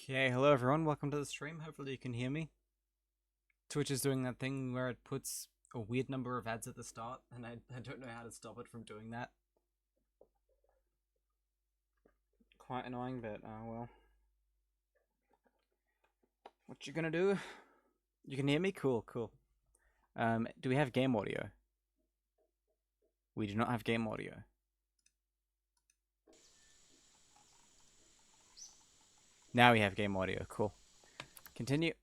Okay, hello everyone, welcome to the stream. Hopefully you can hear me. Twitch is doing that thing where it puts a weird number of ads at the start, and I don't know how to stop it from doing that. Quite annoying, but well. What you gonna do? You can hear me? Cool, cool. Do we have game audio? We do not have game audio. Now we have game audio, cool. Continue.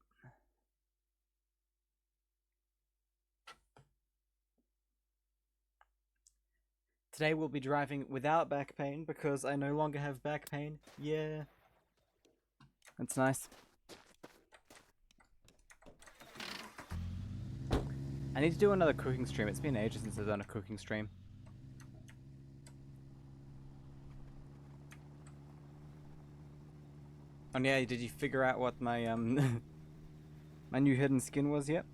Today we'll be driving without back pain because I no longer have back pain. Yeah. That's nice. I need to do another cooking stream. It's been ages since I've done a cooking stream. Oh yeah, did you figure out what my my new hidden skin was yet?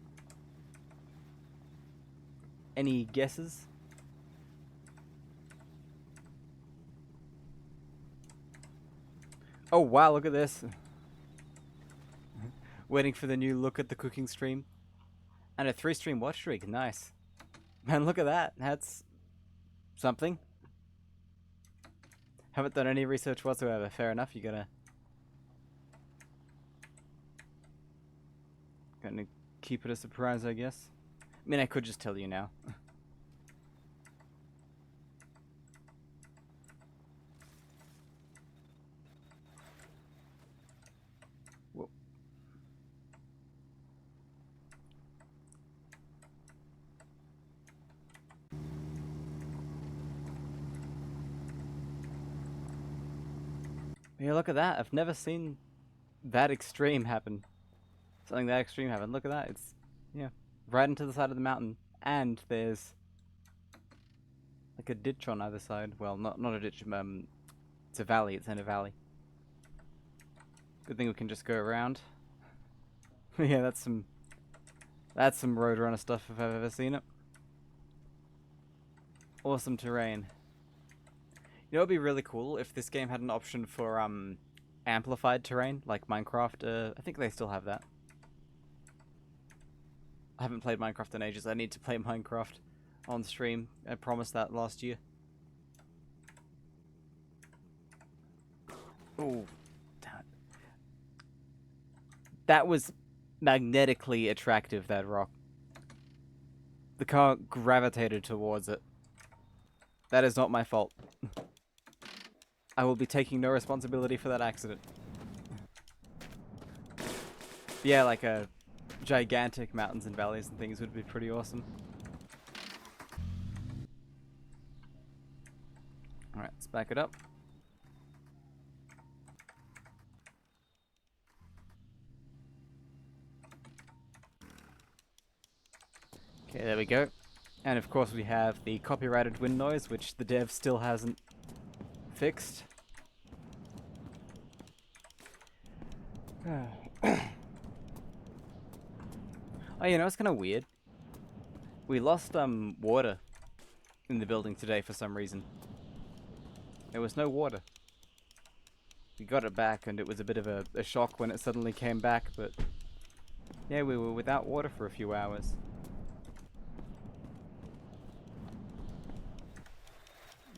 Any guesses? Oh wow, look at this. Waiting for the new look at the cooking stream. And a 3-stream watch streak, nice. Man, look at that. That's something. Haven't done any research whatsoever. Fair enough, you're gonna keep it a surprise, I guess. I mean, I could just tell you now. Whoa. Yeah, look at that. I've never seen that extreme happen. Something that extreme happen. Look at that. It's, yeah, right into the side of the mountain. And there's like a ditch on either side. Well, not a ditch. It's a valley. It's in a valley. Good thing we can just go around. Yeah, that's some Roadrunner stuff if I've ever seen it. Awesome terrain. You know, it'd be really cool if this game had an option for amplified terrain like Minecraft. I think they still have that. I haven't played Minecraft in ages. I need to play Minecraft on stream. I promised that last year. Oh, that was magnetically attractive, that rock. The car gravitated towards it. That is not my fault. I will be taking no responsibility for that accident. Yeah, like gigantic mountains and valleys and things would be pretty awesome. Alright, let's back it up. Okay, there we go. And of course we have the copyrighted wind noise, which the dev still hasn't fixed. Oh, you know, it's kind of weird. We lost water in the building today for some reason. There was no water. We got it back and it was a bit of a shock when it suddenly came back, but yeah, we were without water for a few hours.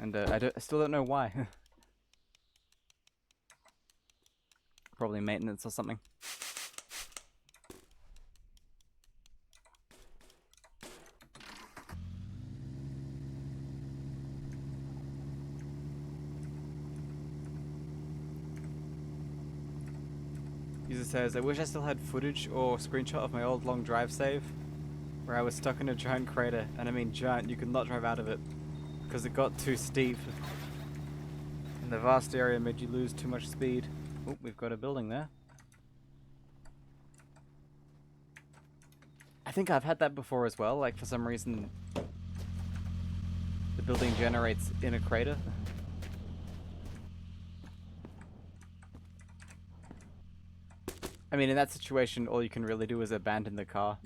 And I still don't know why. Probably maintenance or something. User says, I wish I still had footage or screenshot of my old long drive save where I was stuck in a giant crater, and I mean giant, you could not drive out of it because it got too steep and the vast area made you lose too much speed. Oh, we've got a building there. I think I've had that before as well, like for some reason the building generates in a crater. I mean, in that situation, all you can really do is abandon the car.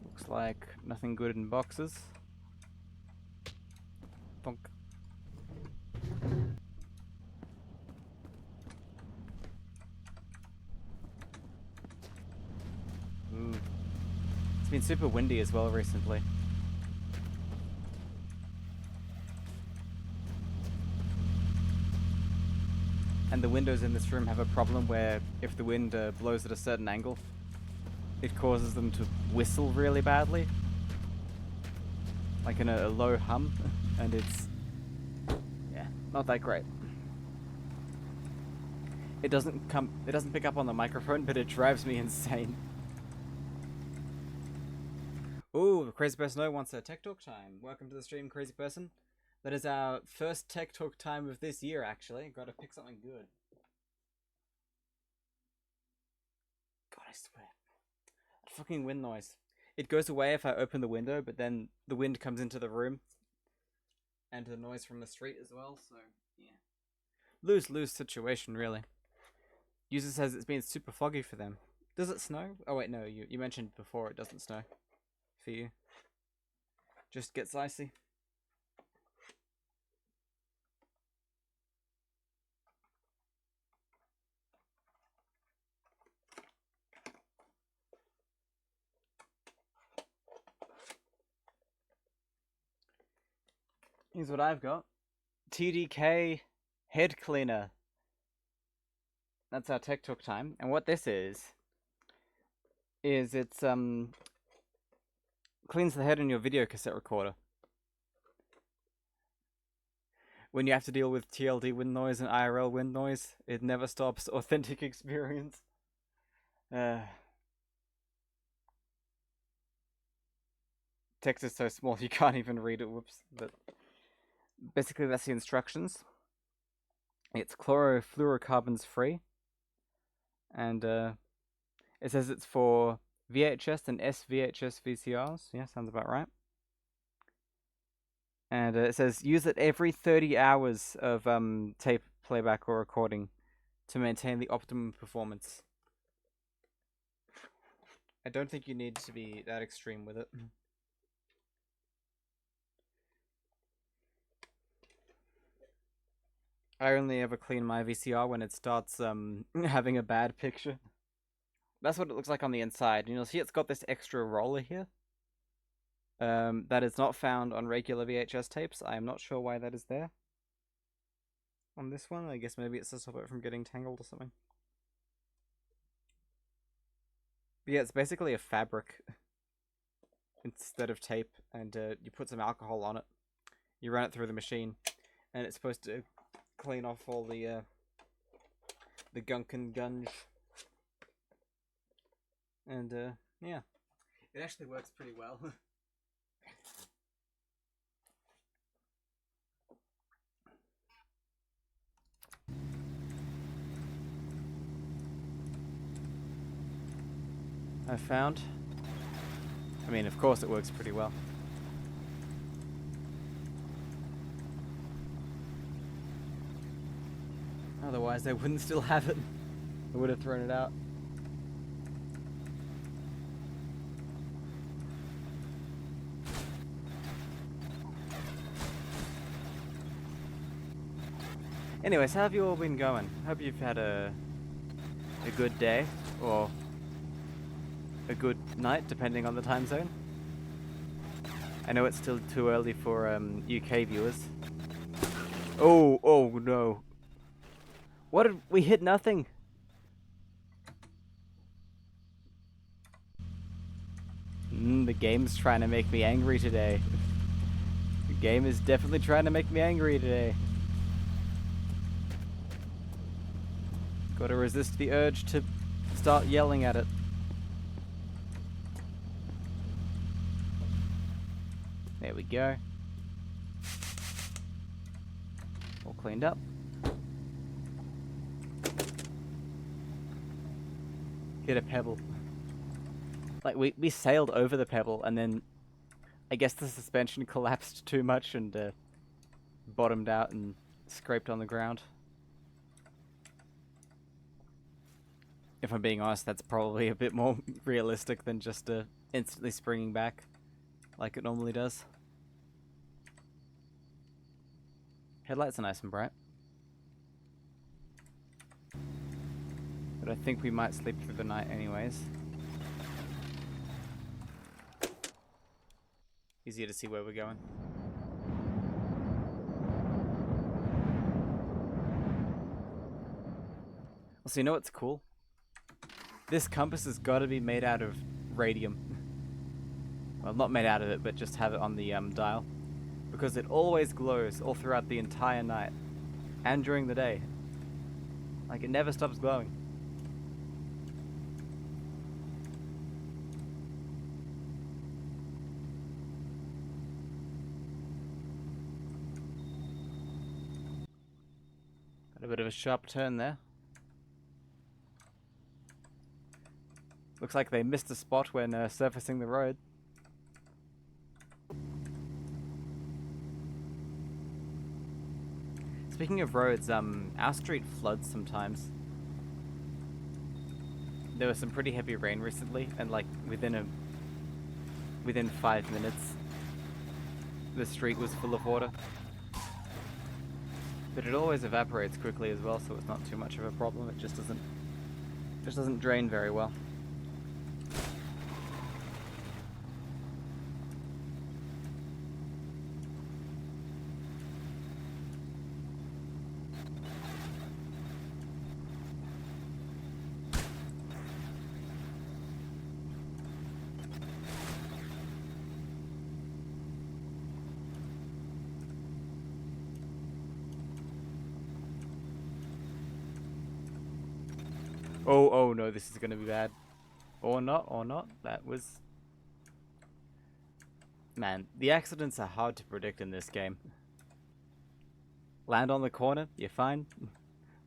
Looks like nothing good in boxes. Bonk. It's been super windy as well recently. And the windows in this room have a problem where if the wind blows at a certain angle, it causes them to whistle really badly. Like in a low hum. And it's, yeah, not that great. It doesn't pick up on the microphone, but it drives me insane. Ooh, Crazy Person O wants a Tech Talk time. Welcome to the stream, Crazy Person. That is our first Tech Talk time of this year, actually. Gotta pick something good. God, I swear. That fucking wind noise. It goes away if I open the window, but then the wind comes into the room. And the noise from the street as well, so, yeah. Lose-lose situation, really. User says it's been super foggy for them. Does it snow? Oh wait, no, you mentioned before it doesn't snow. For you. Just gets icy. Here's what I've got. TDK head cleaner. That's our Tech Talk time. And what this is it's cleans the head on your video cassette recorder. When you have to deal with TLD wind noise and IRL wind noise, it never stops. Authentic experience. Text is so small you can't even read it, whoops. But basically that's the instructions. It's chlorofluorocarbons free. And it says it's for VHS and SVHS VCRs. Yeah, sounds about right. And it says use it every 30 hours of tape playback or recording to maintain the optimum performance. I don't think you need to be that extreme with it. I only ever clean my VCR when it starts having a bad picture. That's what it looks like on the inside. And you'll see it's got this extra roller here. That is not found on regular VHS tapes. I am not sure why that is there. On this one, I guess maybe it's to stop it from getting tangled or something. But yeah, it's basically a fabric instead of tape, and you put some alcohol on it. You run it through the machine, and it's supposed to clean off all the gunk and gunge. And yeah, it actually works pretty well. I found. I mean, of course it works pretty well. Otherwise, they wouldn't still have it. They would have thrown it out. Anyways, how have you all been going? Hope you've had a good day, or a good night, depending on the time zone. I know it's still too early for UK viewers. Oh no. What did we hit? Nothing. The game's trying to make me angry today. The game is definitely trying to make me angry today. Gotta resist the urge to start yelling at it. There we go. All cleaned up. Hit a pebble. Like, we sailed over the pebble, and then I guess the suspension collapsed too much and bottomed out and scraped on the ground. If I'm being honest, that's probably a bit more realistic than just instantly springing back like it normally does. Headlights are nice and bright. But I think we might sleep through the night anyways. Easier to see where we're going. Also, you know what's cool? This compass has got to be made out of radium. Well, not made out of it, but just have it on the dial. Because it always glows all throughout the entire night. And during the day. Like, it never stops glowing. Got a bit of a sharp turn there. Looks like they missed a spot when surfacing the road. Speaking of roads, our street floods sometimes. There was some pretty heavy rain recently, and like within 5 minutes, the street was full of water. But it always evaporates quickly as well, so it's not too much of a problem. It just doesn't drain very well. Oh no, this is gonna be bad. Or not. That was... Man, the accidents are hard to predict in this game. Land on the corner, you're fine.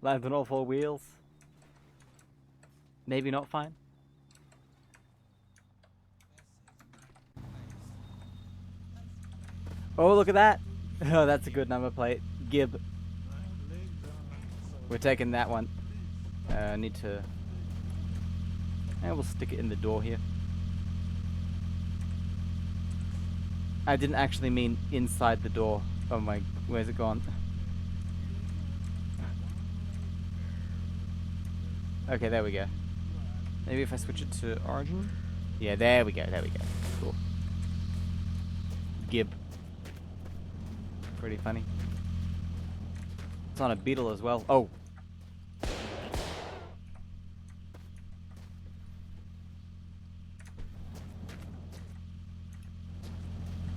Land on all four wheels. Maybe not fine. Oh, look at that! Oh, that's a good number plate. Gib. We're taking that one. Need to... And we'll stick it in the door here. I didn't actually mean inside the door. Oh my... Where's it gone? Okay, there we go. Maybe if I switch it to origin? Yeah, there we go, Cool. Gib. Pretty funny. It's on a beetle as well. Oh!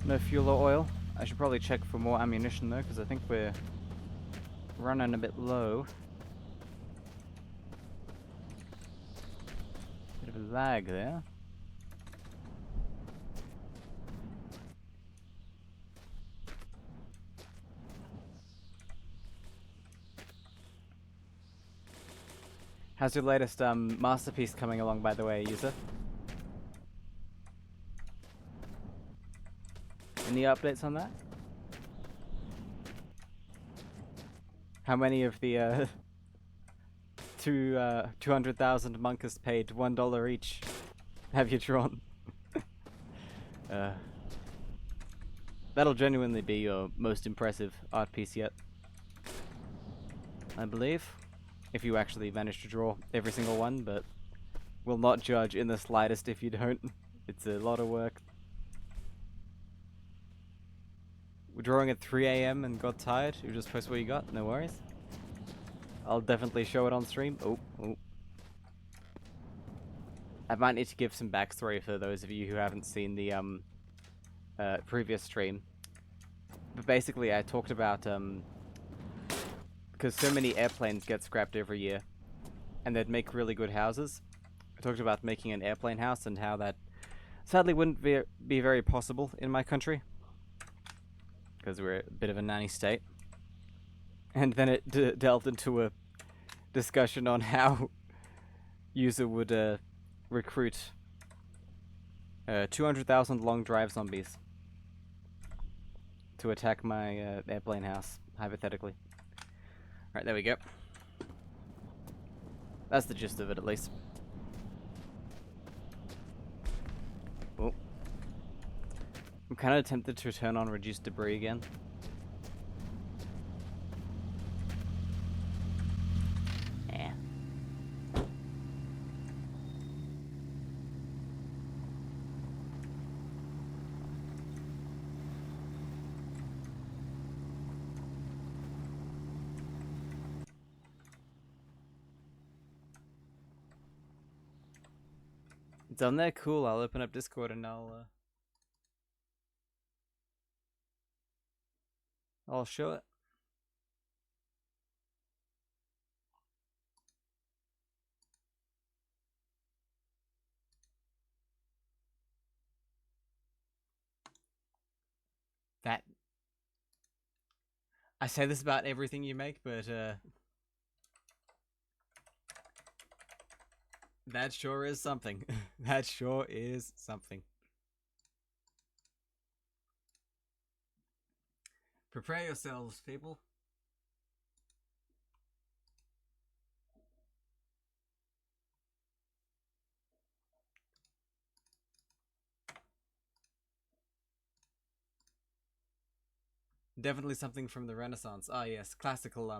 No fuel or oil. I should probably check for more ammunition though, because I think we're running a bit low. Bit of a lag there. How's your latest masterpiece coming along, by the way, user? Any updates on that? How many of the 200,000 monkas paid $1 each have you drawn? That'll genuinely be your most impressive art piece yet, I believe, if you actually manage to draw every single one, but will not judge in the slightest if you don't. It's a lot of work. We're drawing at 3 AM and got tired. You just post what you got, no worries. I'll definitely show it on stream. Oh. I might need to give some backstory for those of you who haven't seen the previous stream. But basically I talked about, because so many airplanes get scrapped every year, and they'd make really good houses. I talked about making an airplane house and how that sadly wouldn't be very possible in my country, because we're a bit of a nanny state. And then it delved into a discussion on how user would recruit 200,000 long drive zombies to attack my airplane house, hypothetically. Alright, there we go. That's the gist of it, at least. Oh. I'm kind of tempted to turn on reduce debris again. Yeah. It's on there, cool. I'll open up Discord and I'll show it. That I say this about everything you make, but that sure is something. That sure is something. Prepare yourselves, people. Definitely something from the Renaissance. Ah, yes, classical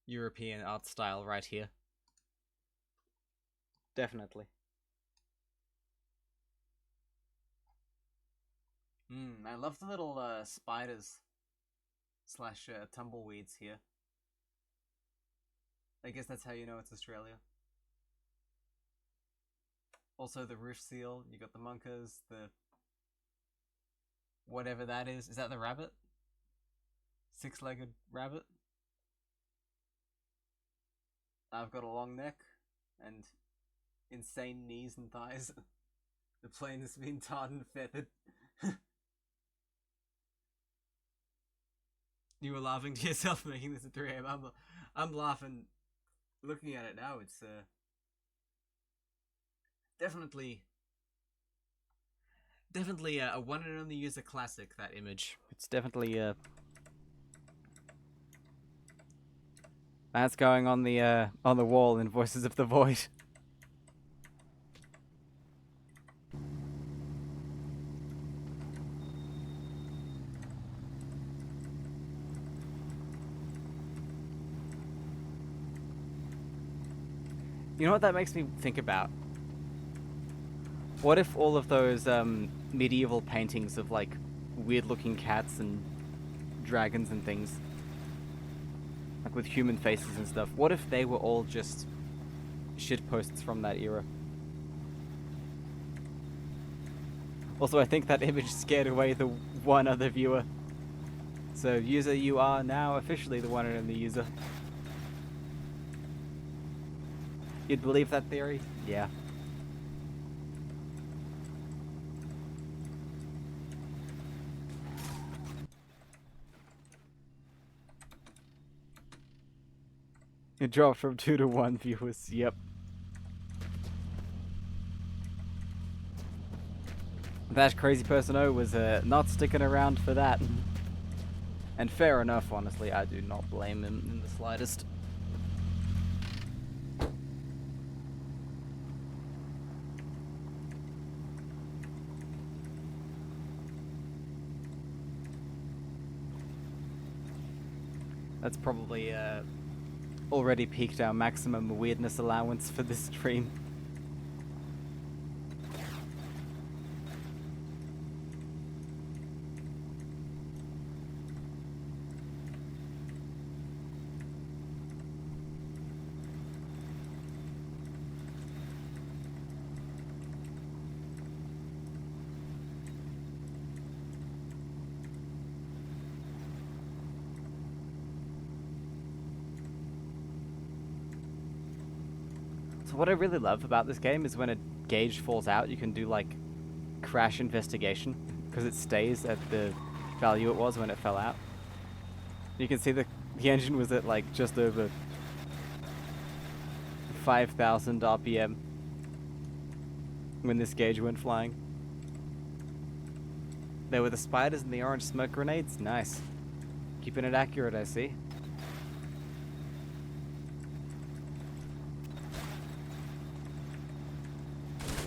European art style right here. Definitely. I love the little spiders slash tumbleweeds here. I guess that's how you know it's Australia. Also the roof seal, you got the monkas, the whatever that is. Is that the rabbit? Six-legged rabbit? I've got a long neck and insane knees and thighs. The plane has been tarred and feathered. You were laughing to yourself making this at 3 a.m. I'm laughing looking at it now. It's definitely a one and only user classic, that image. It's definitely that's going on the wall in Voices of the Void. You know what that makes me think about? What if all of those medieval paintings of like weird looking cats and dragons and things, like with human faces and stuff, what if they were all just shitposts from that era? Also, I think that image scared away the one other viewer. So, user, you are now officially the one and only user. You'd believe that theory? Yeah. It dropped from 2 to 1 viewers, yep. That crazy person O was not sticking around for that. And fair enough, honestly, I do not blame him in the slightest. That's probably already peaked our maximum weirdness allowance for this stream. So what I really love about this game is when a gauge falls out, you can do like crash investigation, because it stays at the value it was when it fell out. You can see the engine was at like just over 5,000 RPM when this gauge went flying. There were the spiders and the orange smoke grenades. Nice. Keeping it accurate, I see.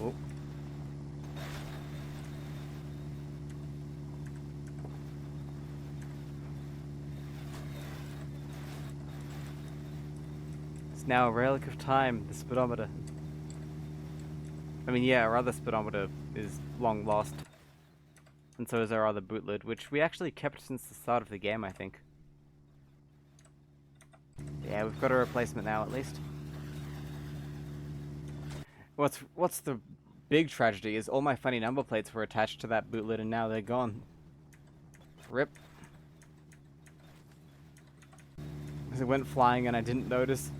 Oh. It's now a relic of time, the speedometer. I mean, yeah, our other speedometer is long lost. And so is our other bootload, which we actually kept since the start of the game, I think. Yeah, we've got a replacement now, at least. What's the big tragedy is all my funny number plates were attached to that bootlet and now they're gone. Rip. Because it went flying and I didn't notice.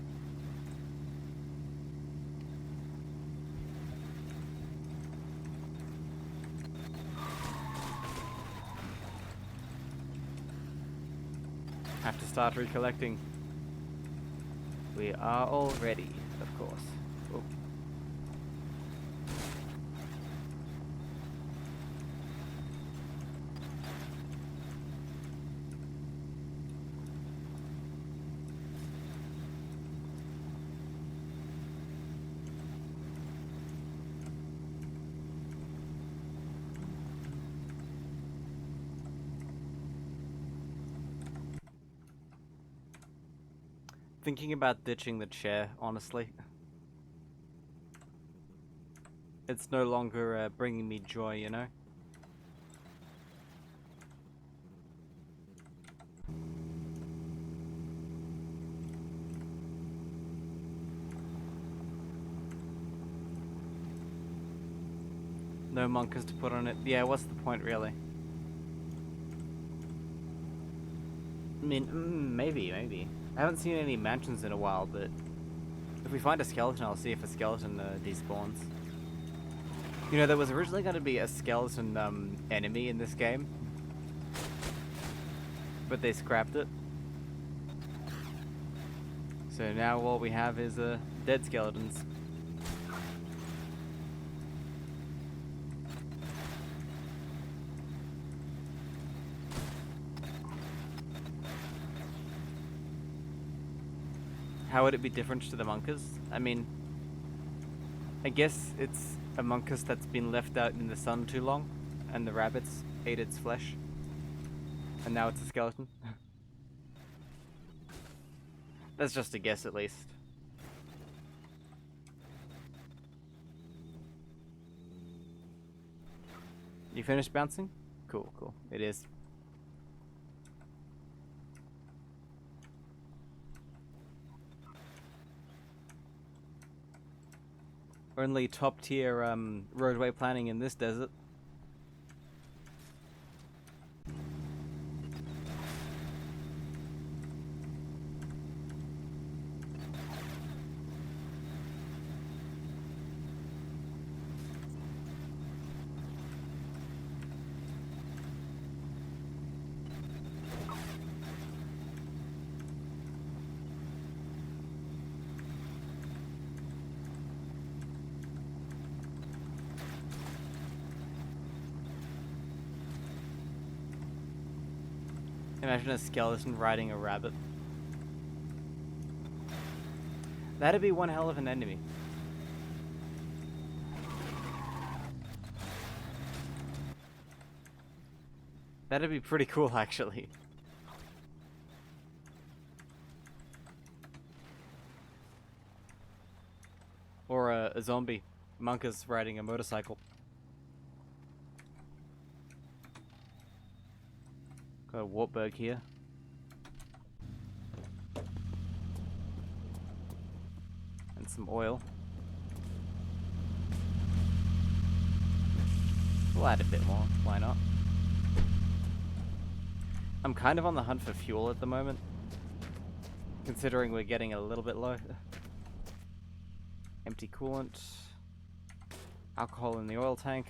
Have to start recollecting. We are all ready, of course. Oh. Thinking about ditching the chair, honestly. It's no longer bringing me joy, you know? No monkers to put on it. Yeah, what's the point, really? I mean, maybe. I haven't seen any mansions in a while, but if we find a skeleton, I'll see if a skeleton despawns. You know, there was originally going to be a skeleton enemy in this game, but they scrapped it. So now all we have is dead skeletons. How would it be different to the monkas? I mean, I guess it's a monkus that's been left out in the sun too long, and the rabbits ate its flesh, and now it's a skeleton. That's just a guess, at least. You finished bouncing? Cool. It is. Only top tier roadway planning in this desert. Imagine a skeleton riding a rabbit. That'd be one hell of an enemy. That'd be pretty cool, actually. Or a zombie. Monkas riding a motorcycle. Got a Wartburg here. And some oil. We'll add a bit more, why not? I'm kind of on the hunt for fuel at the moment, considering we're getting a little bit low. Empty coolant. Alcohol in the oil tank.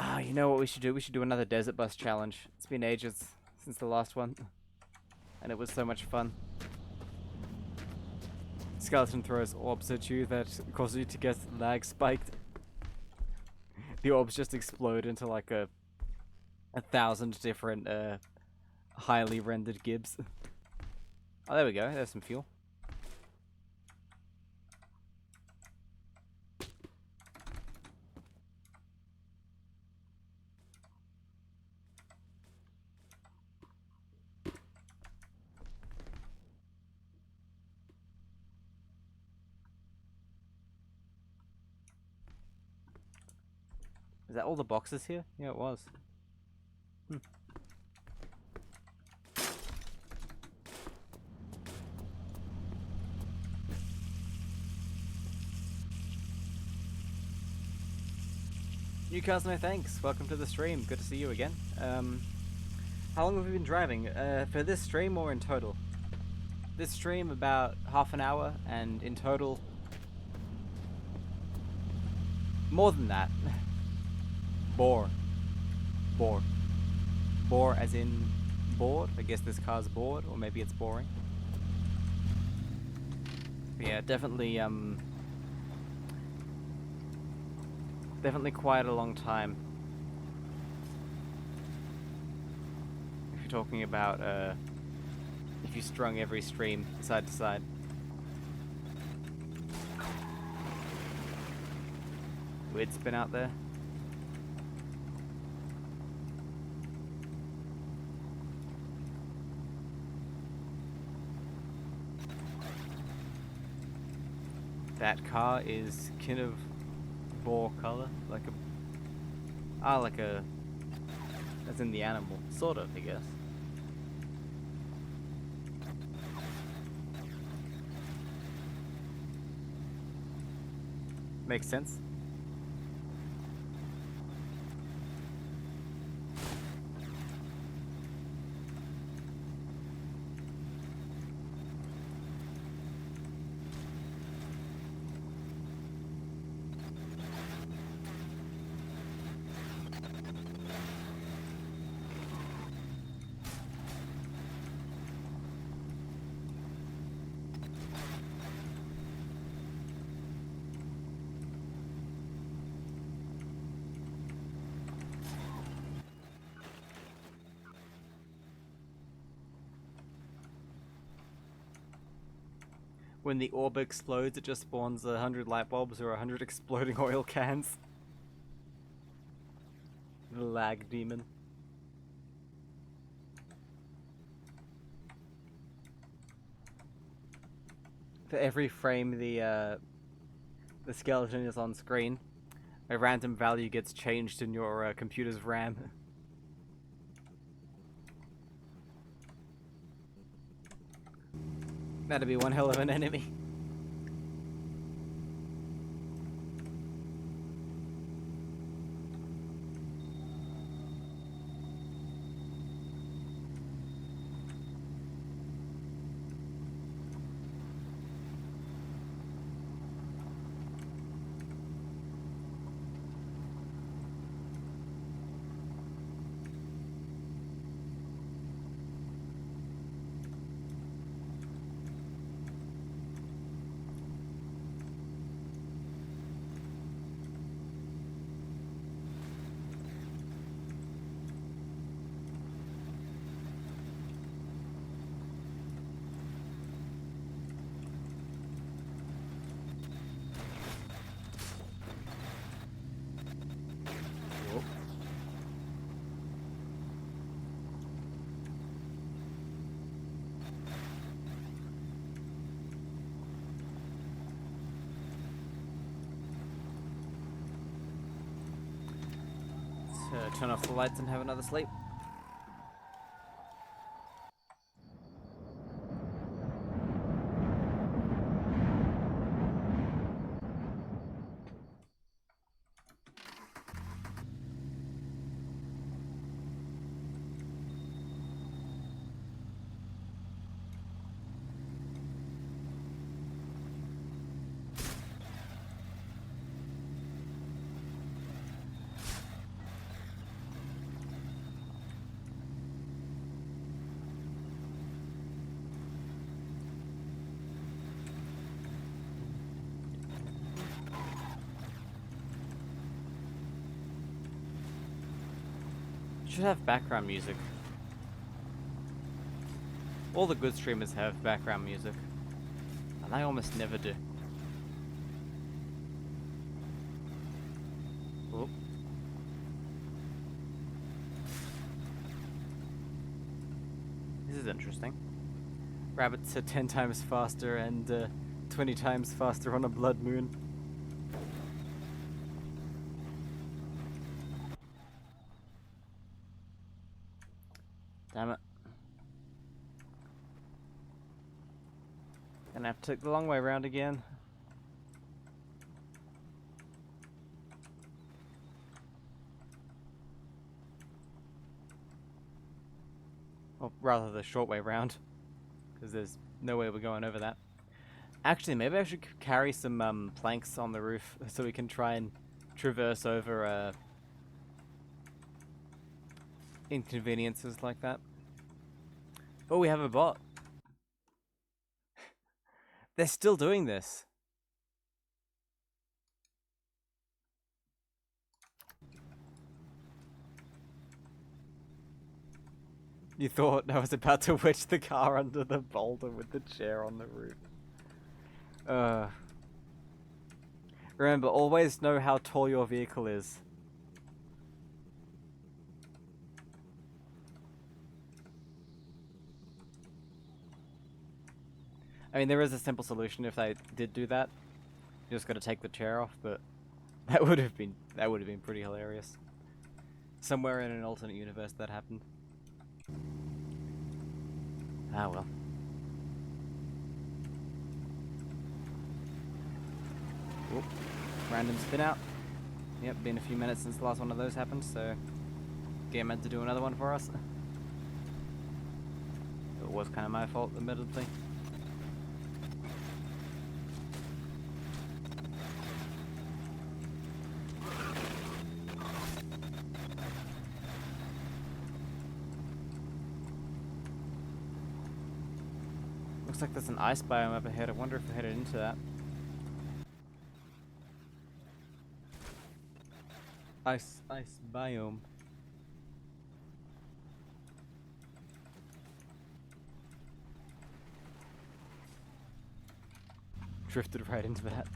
Ah, you know what we should do? We should do another desert bus challenge. It's been ages since the last one, and it was so much fun. Skeleton throws orbs at you that cause you to get lag spiked. The orbs just explode into like a 1,000 different highly rendered gibs. Oh, there we go. There's some fuel. Is that all the boxes here? Yeah, it was. Newcastle, no thanks. Welcome to the stream. Good to see you again. How long have we been driving? For this stream or in total? This stream about half an hour, and in total more than that. Bore. Bore as in bored. I guess this car's bored, or maybe it's boring. But yeah, definitely definitely quite a long time. If you're talking about if you strung every stream side to side. Weird spin out there. That car is kind of boar color, like a as in the animal, sort of, I guess. Makes sense. When the orb explodes, it just spawns 100 light bulbs or 100 exploding oil cans. The lag demon. For every frame the skeleton is on screen, a random value gets changed in your computer's RAM. That'd be one hell of an enemy. Turn off the lights and have another sleep. Should have background music. All the good streamers have background music, and I almost never do. Oop. This is interesting. Rabbits are 10 times faster and 20 times faster on a blood moon. Damn it. Gonna have to take the long way around again. rather the short way round, because there's no way we're going over that. Actually, maybe I should carry some planks on the roof so we can try and traverse over inconveniences like that. Oh, we have a bot. They're still doing this. You thought I was about to wedge the car under the boulder with the chair on the roof. Remember, always know how tall your vehicle is. I mean, there is a simple solution if they did do that. You just gotta take the chair off, but that would have been pretty hilarious. Somewhere in an alternate universe that happened. Ah well. Oop. Random spin out. Yep, been a few minutes since the last one of those happened, so game had to do another one for us. It was kind of my fault, admittedly. Looks like there's an ice biome up ahead. I wonder if we're headed into that. Ice biome. Drifted right into that.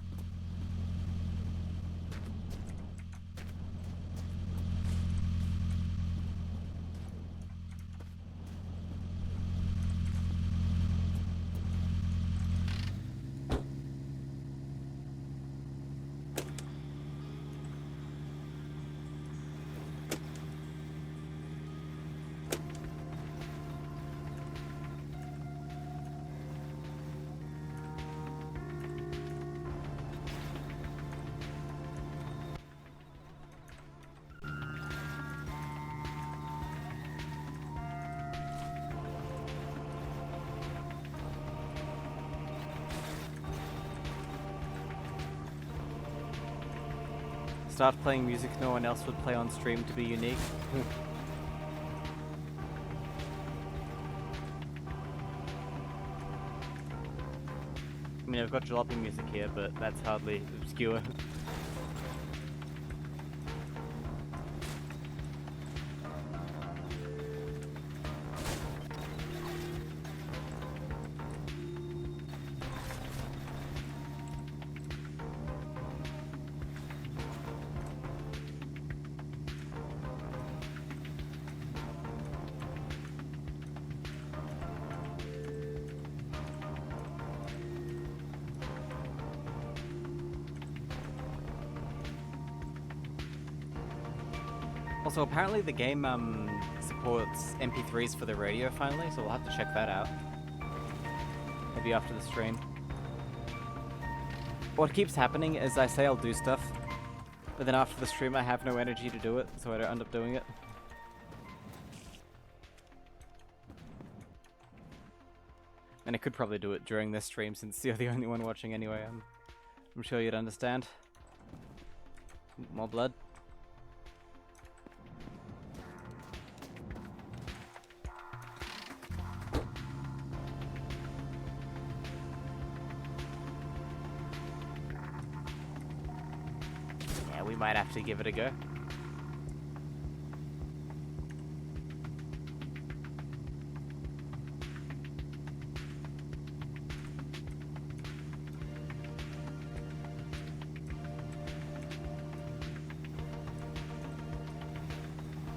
Start playing music no one else would play on stream to be unique. I mean, I've got jalopy music here, but that's hardly obscure. Also, apparently the game supports MP3s for the radio finally, so we'll have to check that out. Maybe after the stream. What keeps happening is I say I'll do stuff, but then after the stream I have no energy to do it, so I don't end up doing it. And I could probably do it during this stream since you're the only one watching anyway. I'm sure you'd understand. More blood. We might have to give it a go.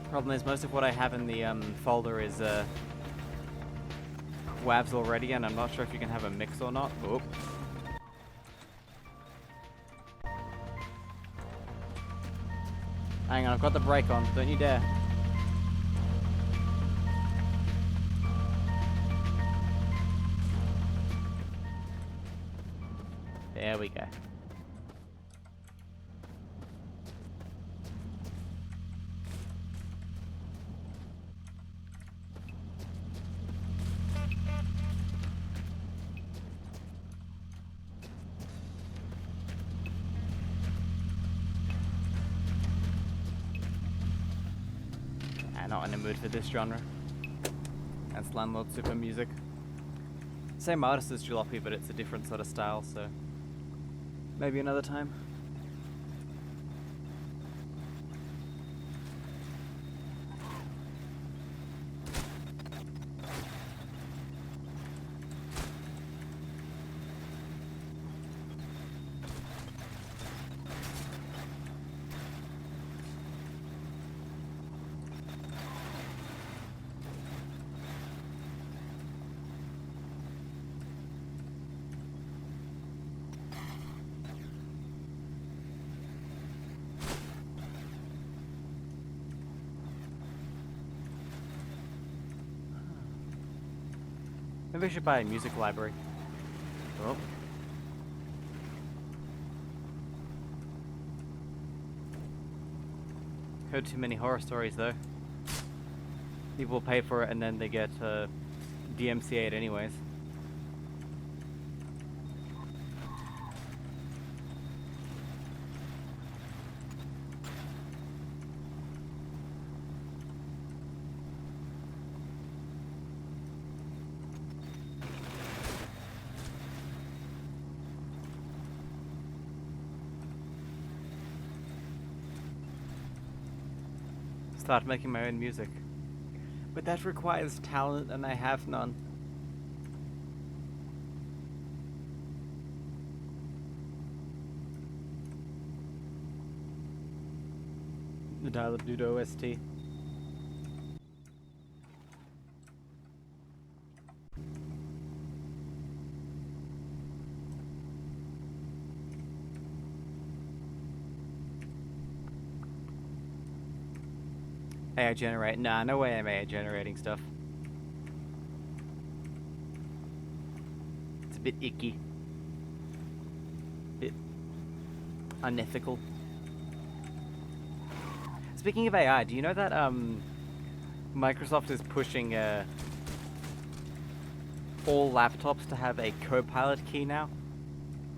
Problem is, most of what I have in the folder is WAVs already, and I'm not sure if you can have a mix or not. Oop. Hang on, I've got the brake on. Don't you dare. There we go. Nah, not in the mood for this genre. That's Landlord Super music. Same artist as Jalopy, but it's a different sort of style, so maybe another time. Maybe I should buy a music library. Oh. Heard too many horror stories though. People pay for it and then they get DMCA'd anyways. Start making my own music. But that requires talent and I have none. The Dial of Dude OST. AI generate? Nah, no way I'm AI generating stuff. It's a bit icky. Bit unethical. Speaking of AI, do you know that Microsoft is pushing all laptops to have a Copilot key now?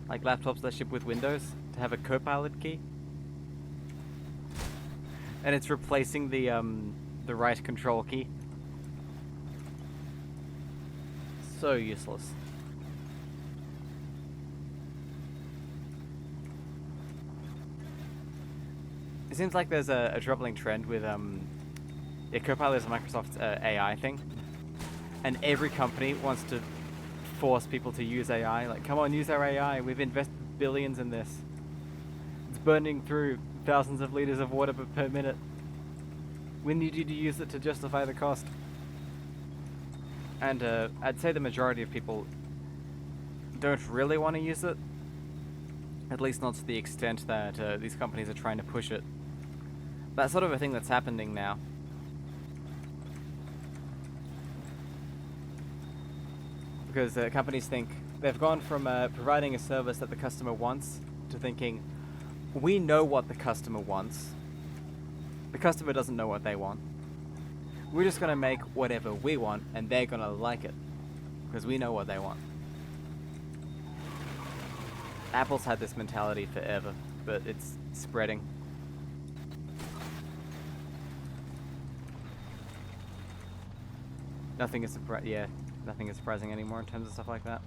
Like laptops that ship with Windows to have a Copilot key? And it's replacing the right control key. So useless. It seems like there's a troubling trend with Copilot is Microsoft's AI thing, and every company wants to force people to use AI. Like, come on, use our AI. We've invested billions in this. It's burning through thousands of liters of water per minute. We need you to use it to justify the cost. And I'd say the majority of people don't really want to use it. At least not to the extent that these companies are trying to push it. That's sort of a thing that's happening now. Because companies think they've gone from providing a service that the customer wants to thinking, we know what the customer wants. The customer doesn't know what they want. We're just going to make whatever we want and they're going to like it. Because we know what they want. Apple's had this mentality forever, but it's spreading. Nothing is nothing is surprising anymore in terms of stuff like that.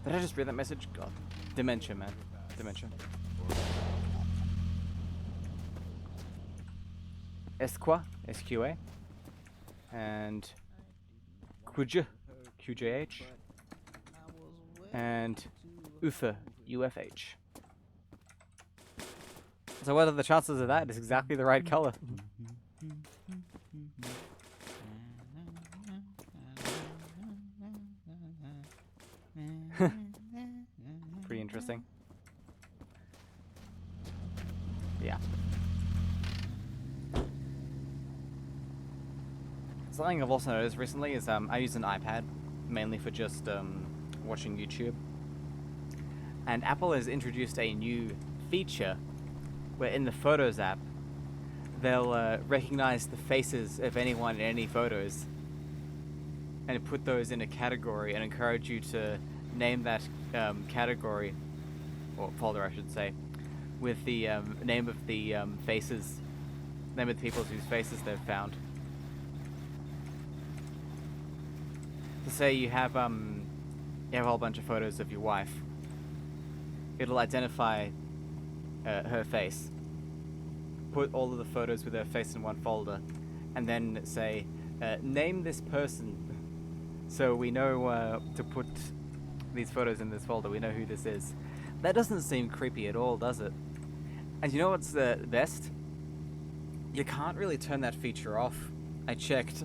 Did I just read that message? God. Dementia, man. Dementia. Esqua, SQA. And Quj, QJH. And Uther, UFH. So what are the chances of that? It's exactly the right color. Pretty interesting. Yeah. Something I've also noticed recently is I use an iPad mainly for just watching YouTube. And Apple has introduced a new feature where in the Photos app they'll recognize the faces of anyone in any photos and put those in a category and encourage you to name that category, or folder I should say, with the name of the faces name of the people whose faces they've found. So say you have a whole bunch of photos of your wife. It'll identify her face. Put all of the photos with her face in one folder, and then say, name this person. So we know to put these photos in this folder. We know who this is. That doesn't seem creepy at all, does it? And you know what's the best? You can't really turn that feature off. I checked.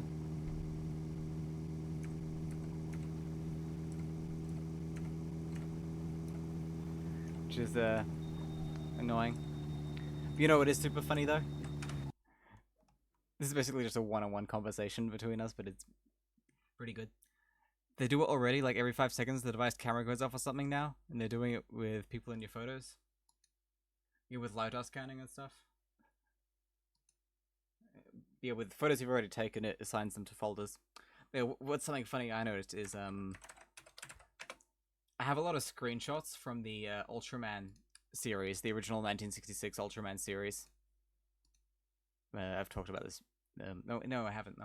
Which is annoying. You know what is super funny though? This is basically just a one-on-one conversation between us, but it's pretty good. They do it already, like every 5 seconds the device camera goes off or something now, and they're doing it with people in your photos. Yeah, with LiDAR scanning and stuff. Yeah, with photos you've already taken, it assigns them to folders. Yeah, what's something funny I noticed is, I have a lot of screenshots from the Ultraman series, the original 1966 Ultraman series. I've talked about this. No, I haven't.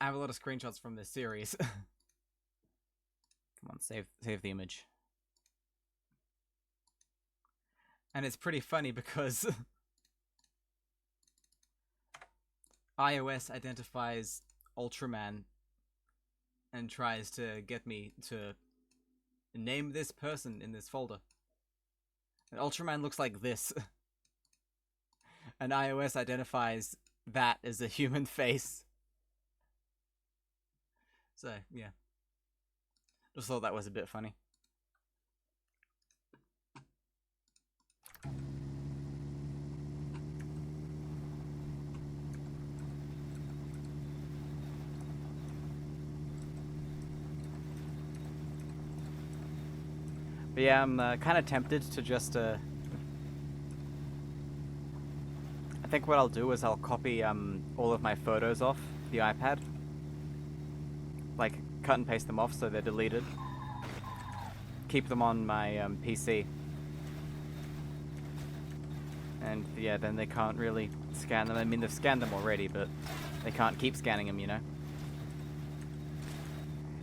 I have a lot of screenshots from this series. Come on, save the image. And it's pretty funny because iOS identifies Ultraman and tries to get me to name this person in this folder. And Ultraman looks like this. And iOS identifies that as a human face. So, yeah. Just thought that was a bit funny. But yeah, I'm kind of tempted to just I think what I'll do is I'll copy all of my photos off the iPad. Like, cut and paste them off so they're deleted. Keep them on my PC. And yeah, then they can't really scan them. I mean, they've scanned them already, but they can't keep scanning them, you know?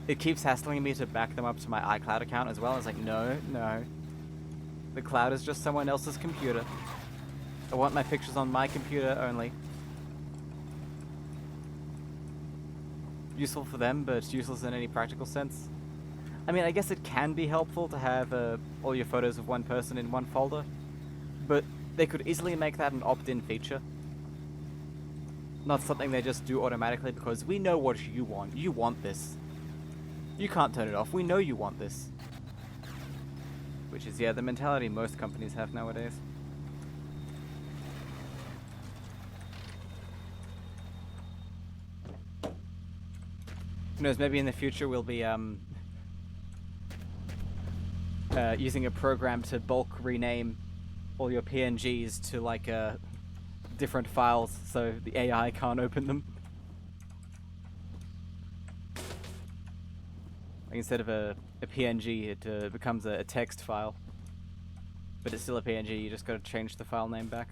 It keeps hassling me to back them up to my iCloud account as well. It's like, no. The cloud is just someone else's computer. I want my pictures on my computer only. Useful for them, but useless in any practical sense. I mean, I guess it can be helpful to have all your photos of one person in one folder, but they could easily make that an opt-in feature. Not something they just do automatically because we know what you want. You want this. You can't turn it off. We know you want this. Which is, yeah, the mentality most companies have nowadays. Who knows, maybe in the future we'll be using a program to bulk rename all your PNGs to like different files so the AI can't open them. Like instead of a PNG, it becomes a text file. But it's still a PNG, you just gotta change the file name back.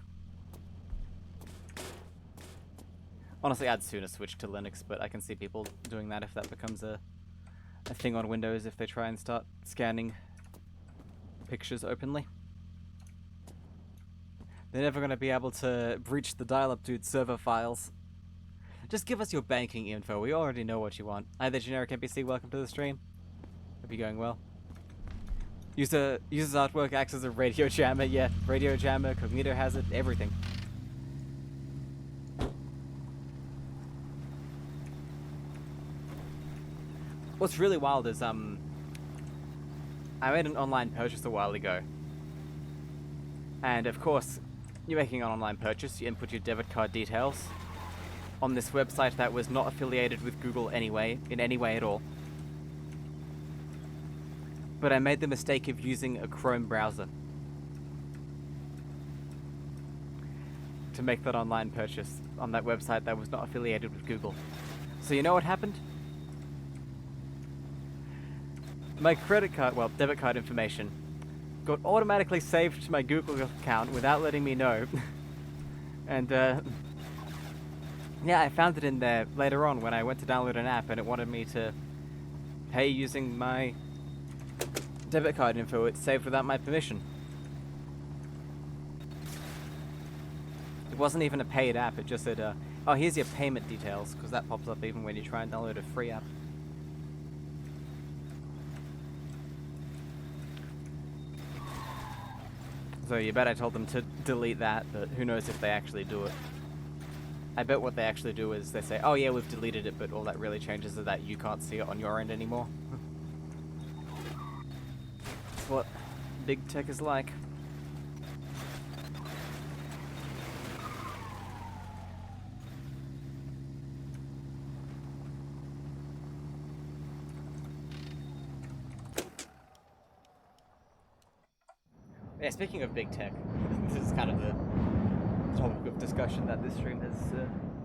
Honestly, I'd sooner switch to Linux, but I can see people doing that if that becomes a thing on Windows if they try and start scanning pictures openly. They're never going to be able to breach the dial-up dude server files. Just give us your banking info, we already know what you want. Hi there, generic NPC, welcome to the stream. Hope you're going well. User's artwork acts as a radio jammer, yeah. Radio jammer, Cognito has it, everything. What's really wild is, I made an online purchase a while ago. And of course, you're making an online purchase, you input your debit card details on this website that was not affiliated with Google anyway, in any way at all. But I made the mistake of using a Chrome browser to make that online purchase on that website that was not affiliated with Google. So you know what happened? My credit card, well, debit card information got automatically saved to my Google account without letting me know. And yeah, I found it in there later on when I went to download an app and it wanted me to pay using my debit card info. It's saved without my permission. It wasn't even a paid app, it just said, oh, here's your payment details, because that pops up even when you try and download a free app. So you bet I told them to delete that, but who knows if they actually do it. I bet what they actually do is they say, oh yeah, we've deleted it, but all that really changes is that you can't see it on your end anymore. That's what big tech is like. Yeah, speaking of big tech, this is kind of the topic of discussion that this stream has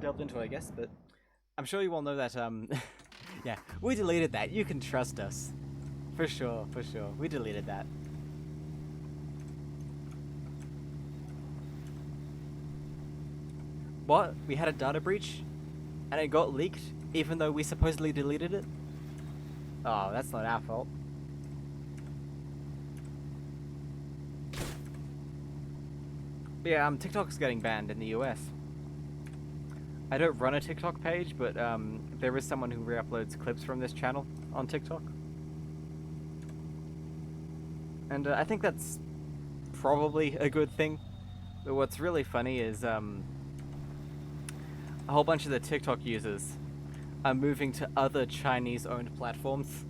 delved into, I guess, but I'm sure you all know that, yeah, we deleted that. You can trust us. For sure, for sure. We deleted that. What? We had a data breach? And it got leaked, even though we supposedly deleted it? Oh, that's not our fault. But yeah, TikTok's getting banned in the US. I don't run a TikTok page, but there is someone who re-uploads clips from this channel on TikTok. And I think that's probably a good thing. But what's really funny is a whole bunch of the TikTok users are moving to other Chinese-owned platforms.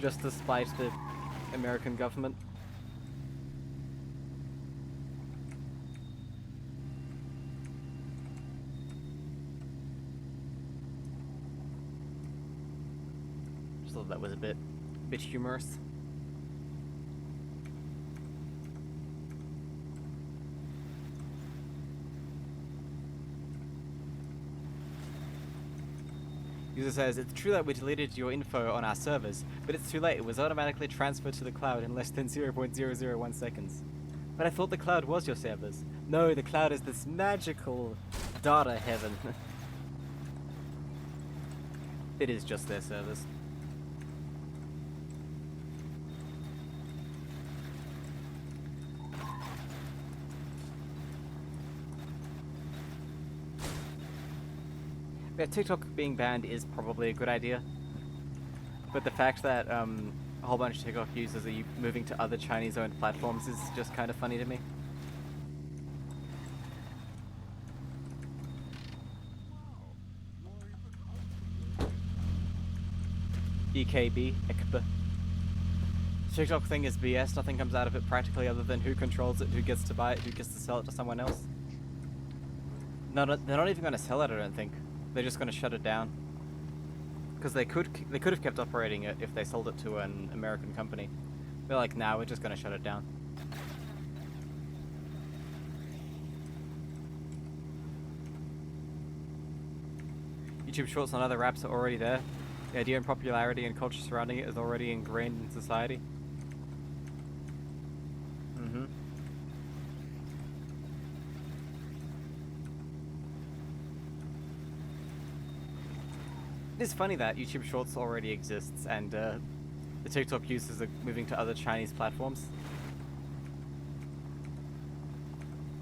Just to spite the American government. Just thought that was a bit humorous. User says, it's true that we deleted your info on our servers, but it's too late. It was automatically transferred to the cloud in less than 0.001 seconds. But I thought the cloud was your servers. No, the cloud is this magical data heaven. It is just their servers. Yeah, TikTok being banned is probably a good idea. But the fact that a whole bunch of TikTok users are moving to other Chinese-owned platforms is just kind of funny to me. EKB, EKB. TikTok thing is BS, nothing comes out of it practically other than who controls it, who gets to buy it, who gets to sell it to someone else. No, they're not even going to sell it, I don't think. They're just going to shut it down. Because they could have kept operating it if they sold it to an American company. They're like, nah, we're just going to shut it down. YouTube Shorts and other apps are already there. The idea and popularity and culture surrounding it is already ingrained in society. Mm-hmm. It is funny that YouTube Shorts already exists and the TikTok users are moving to other Chinese platforms.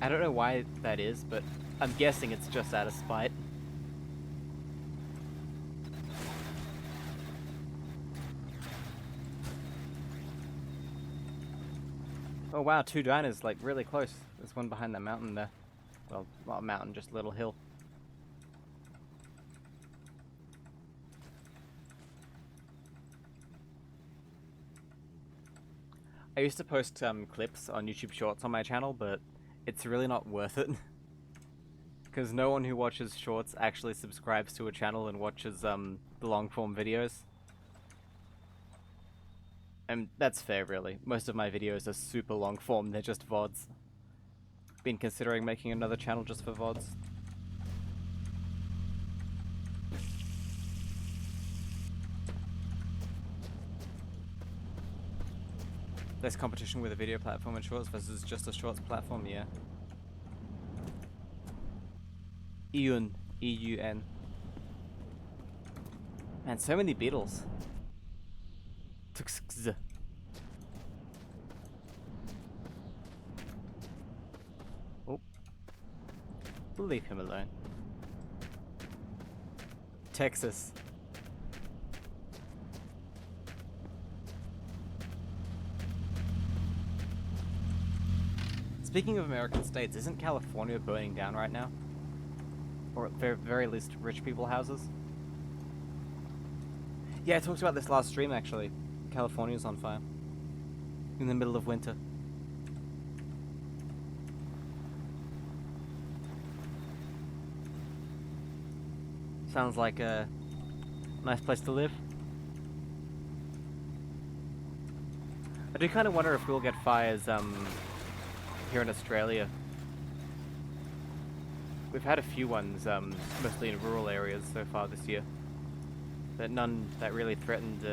I don't know why that is, but I'm guessing it's just out of spite. Oh wow, 2 diners, like, really close. There's one behind that mountain there. Well, not a mountain, just a little hill. I used to post clips on YouTube Shorts on my channel, but it's really not worth it. Because no one who watches Shorts actually subscribes to a channel and watches the long-form videos. And that's fair, really. Most of my videos are super long-form, they're just VODs. Been considering making another channel just for VODs. There's competition with a video platform and shorts versus just a shorts platform, yeah. Eun. E-U-N. Man, so many beetles. Tx-kz. Oh. We'll leave him alone. Texas. Speaking of American states, isn't California burning down right now? Or at the very least, rich people houses? Yeah, I talked about this last stream actually. California's on fire. In the middle of winter. Sounds like a nice place to live. I do kind of wonder if we'll get fires here in Australia. We've had a few ones, mostly in rural areas so far this year, but none that really threatened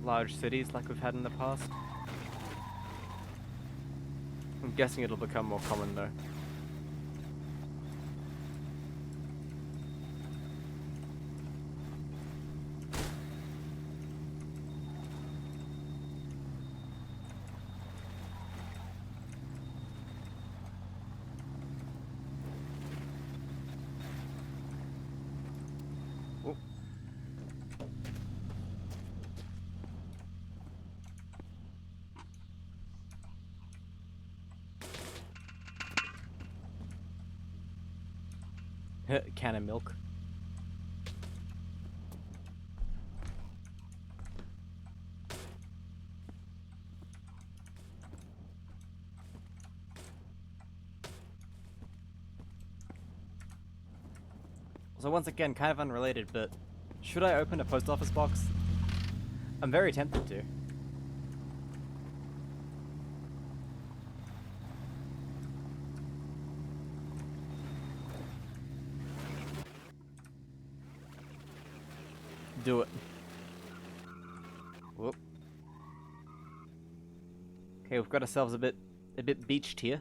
large cities like we've had in the past. I'm guessing it'll become more common though. Can of milk. So once again, kind of unrelated, but should I open a post office box? I'm very tempted to. Do it. Whoop. Okay, we've got ourselves a bit beached here.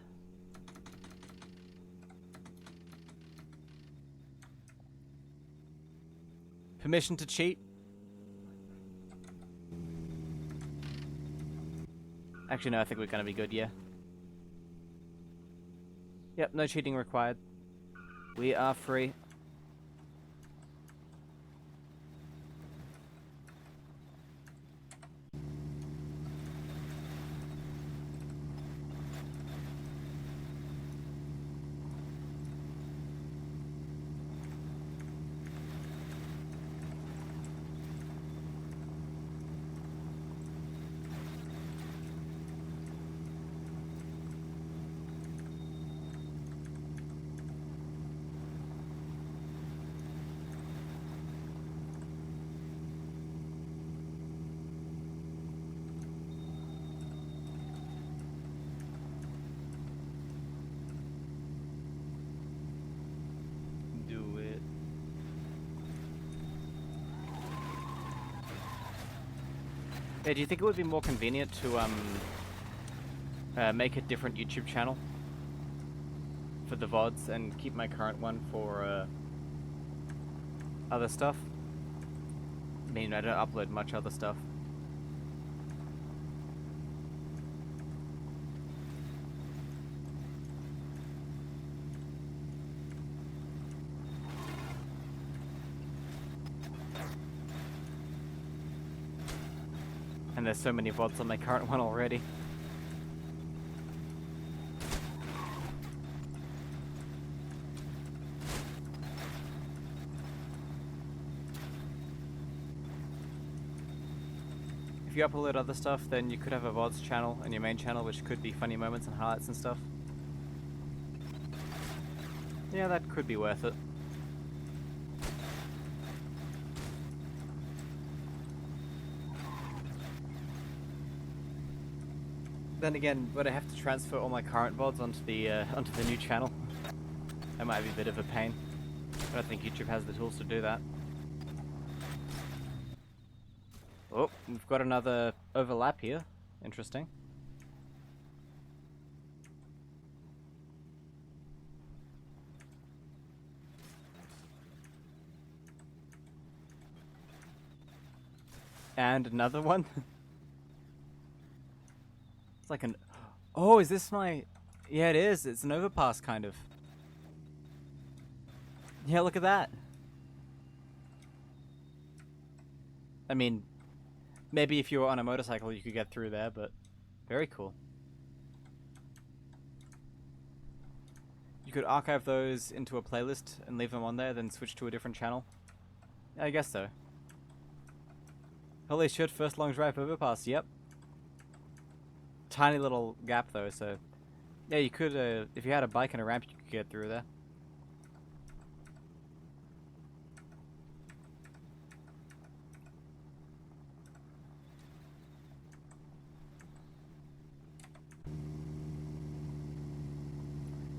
Permission to cheat? Actually, no, I think we're gonna be good, yeah. Yep, no cheating required. We are free. Yeah, do you think it would be more convenient to make a different YouTube channel for the VODs and keep my current one for other stuff? I mean, I don't upload much other stuff. And there's so many VODs on my current one already. If you upload other stuff, then you could have a VODs channel and your main channel, which could be funny moments and highlights and stuff. Yeah, that could be worth it. Then again, would I have to transfer all my current VODs onto the new channel? That might be a bit of a pain. I don't think YouTube has the tools to do that. Oh, we've got another overlap here. Interesting. And another one? It's like an... Oh, is this my... Yeah, it is. It's an overpass, kind of. Yeah, look at that. I mean, maybe if you were on a motorcycle you could get through there, but very cool. You could archive those into a playlist and leave them on there, then switch to a different channel. Yeah, I guess so. Holy shit, first long drive overpass, yep. Tiny little gap though, so... Yeah, you could, if you had a bike and a ramp, you could get through there.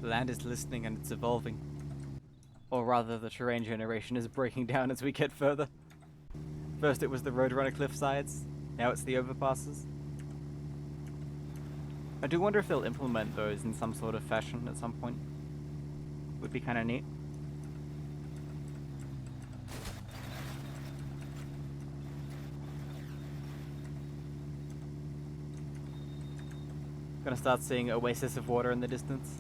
The land is listening and it's evolving. Or rather, the terrain generation is breaking down as we get further. First it was the Roadrunner cliff sides, now it's the overpasses. I do wonder if they'll implement those in some sort of fashion at some point. Would be kind of neat. Gonna start seeing oasis of water in the distance.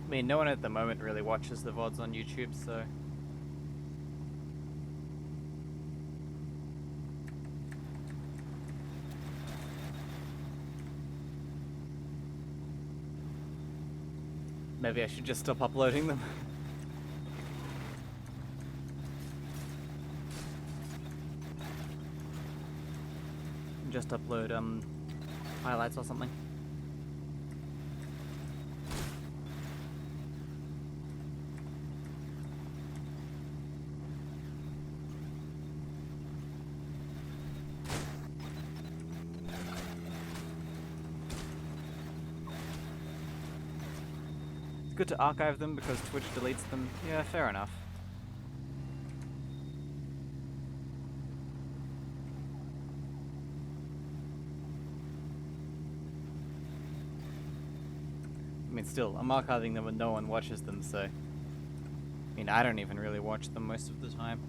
I mean, no one at the moment really watches the VODs on YouTube, so... Maybe I should just stop uploading them. Just upload, highlights or something. Good to archive them because Twitch deletes them. Yeah, fair enough. I mean, still, I'm archiving them when no one watches them, so... I mean, I don't even really watch them most of the time.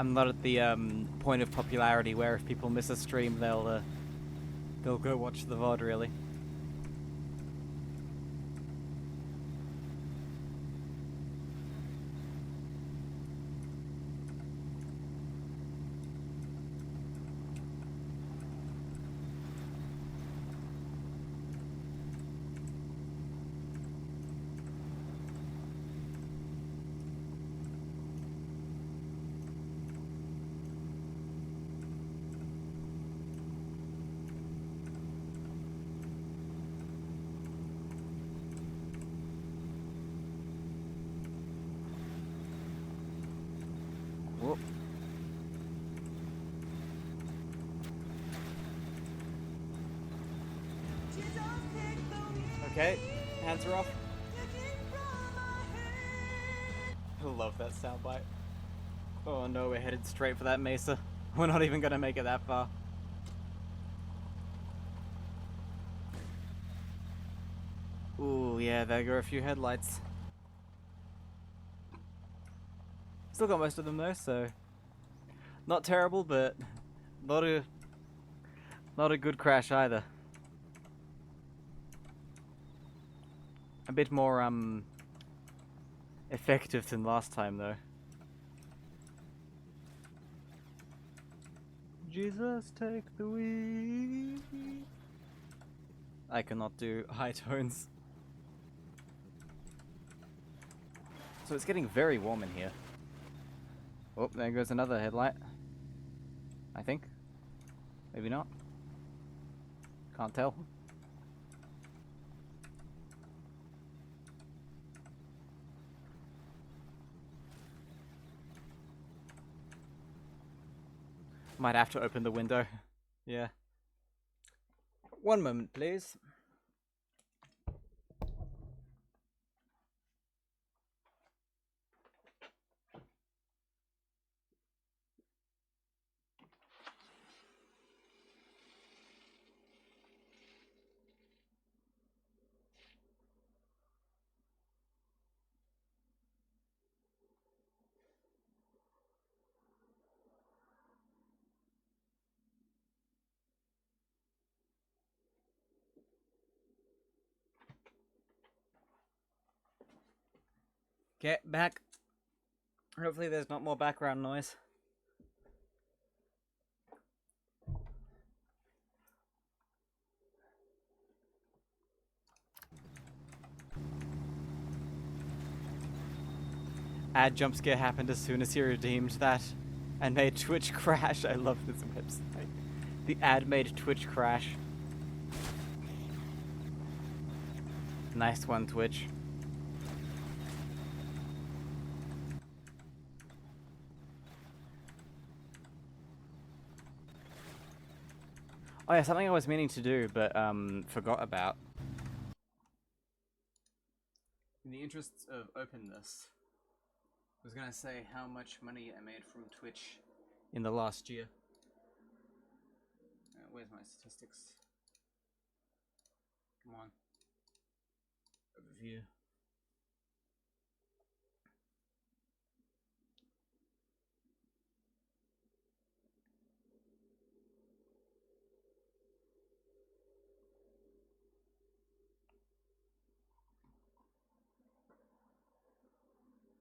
I'm not at the point of popularity where if people miss a stream, they'll go watch the VOD, really. Whoop. Okay, hands are off. I love that soundbite. Oh no, we're headed straight for that mesa. We're not even gonna make it that far. Ooh. Oh yeah, there go a few headlights. Still got most of them though, so not terrible, but not a good crash either. A bit more effective than last time though. Jesus, take the wheel. I cannot do high tones. So it's getting very warm in here. Oh, there goes another headlight. I think. Maybe not. Can't tell. Might have to open the window. Yeah. One moment, please. Get back. Hopefully there's not more background noise. Ad jump scare happened as soon as he redeemed that and made Twitch crash. I love this website. The ad made Twitch crash. Nice one, Twitch. Oh yeah, something I was meaning to do, but forgot about. In the interests of openness, I was gonna say how much money I made from Twitch in the last year. Where's my statistics? Come on. Overview.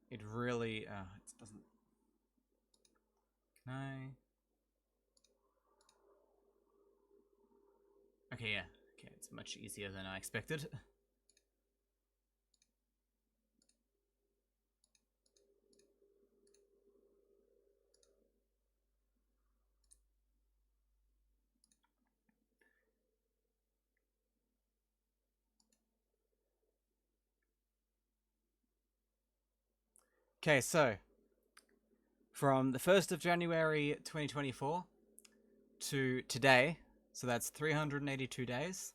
It really, it doesn't. Can I? Okay, yeah. Okay, it's much easier than I expected. Okay, so from the 1st of January 2024 to today, so that's 382 days,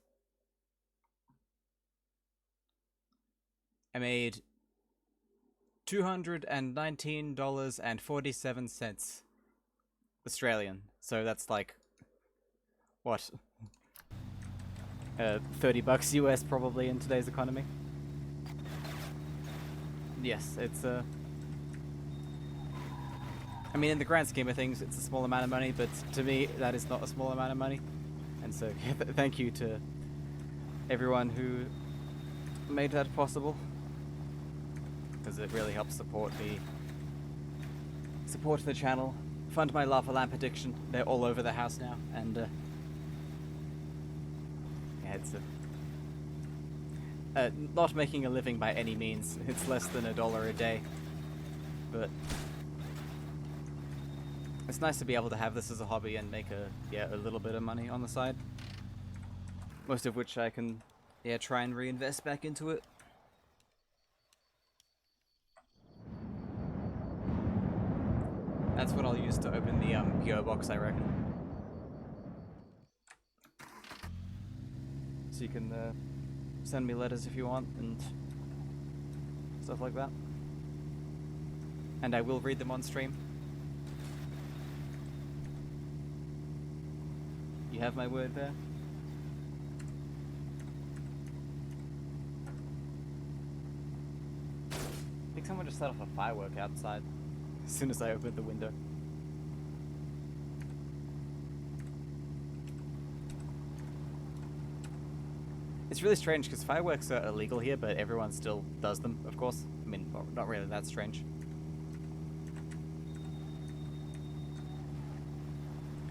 I made $219.47 Australian. So that's like, what? $30 US probably in today's economy. Yes, it's I mean, in the grand scheme of things, it's a small amount of money, but to me, that is not a small amount of money. And so, yeah, thank you to everyone who made that possible, because it really helps support the channel, fund my lava lamp addiction. They're all over the house now, and yeah, it's not making a living by any means. It's less than $1 a day, but it's nice to be able to have this as a hobby and make a little bit of money on the side. Most of which I can try and reinvest back into it. That's what I'll use to open the PO box, I reckon. So you can send me letters if you want and stuff like that. And I will read them on stream. You have my word there? think someone just set off a firework outside as soon as I opened the window. It's really strange because fireworks are illegal here, but everyone still does them, of course. I mean, well, not really that strange.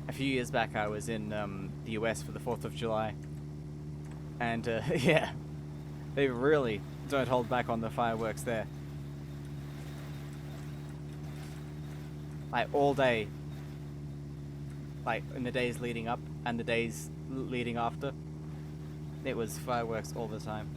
A few years back, I was in the US for the 4th of July. And, yeah, they really don't hold back on the fireworks there. Like, all day. Like, in the days leading up and the days leading after. It was fireworks all the time.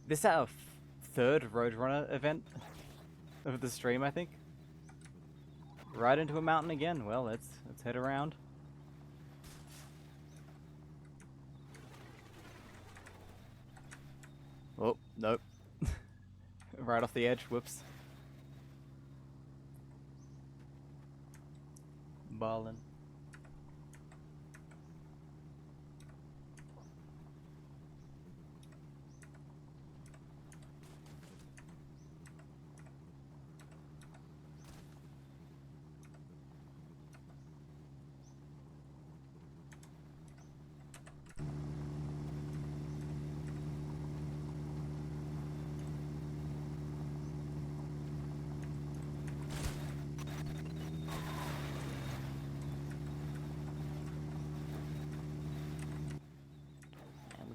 This is our third Roadrunner event of the stream, I think. Right into a mountain again. Well, let's head around. Oh, nope. Right off the edge. Whoops. Ballin'.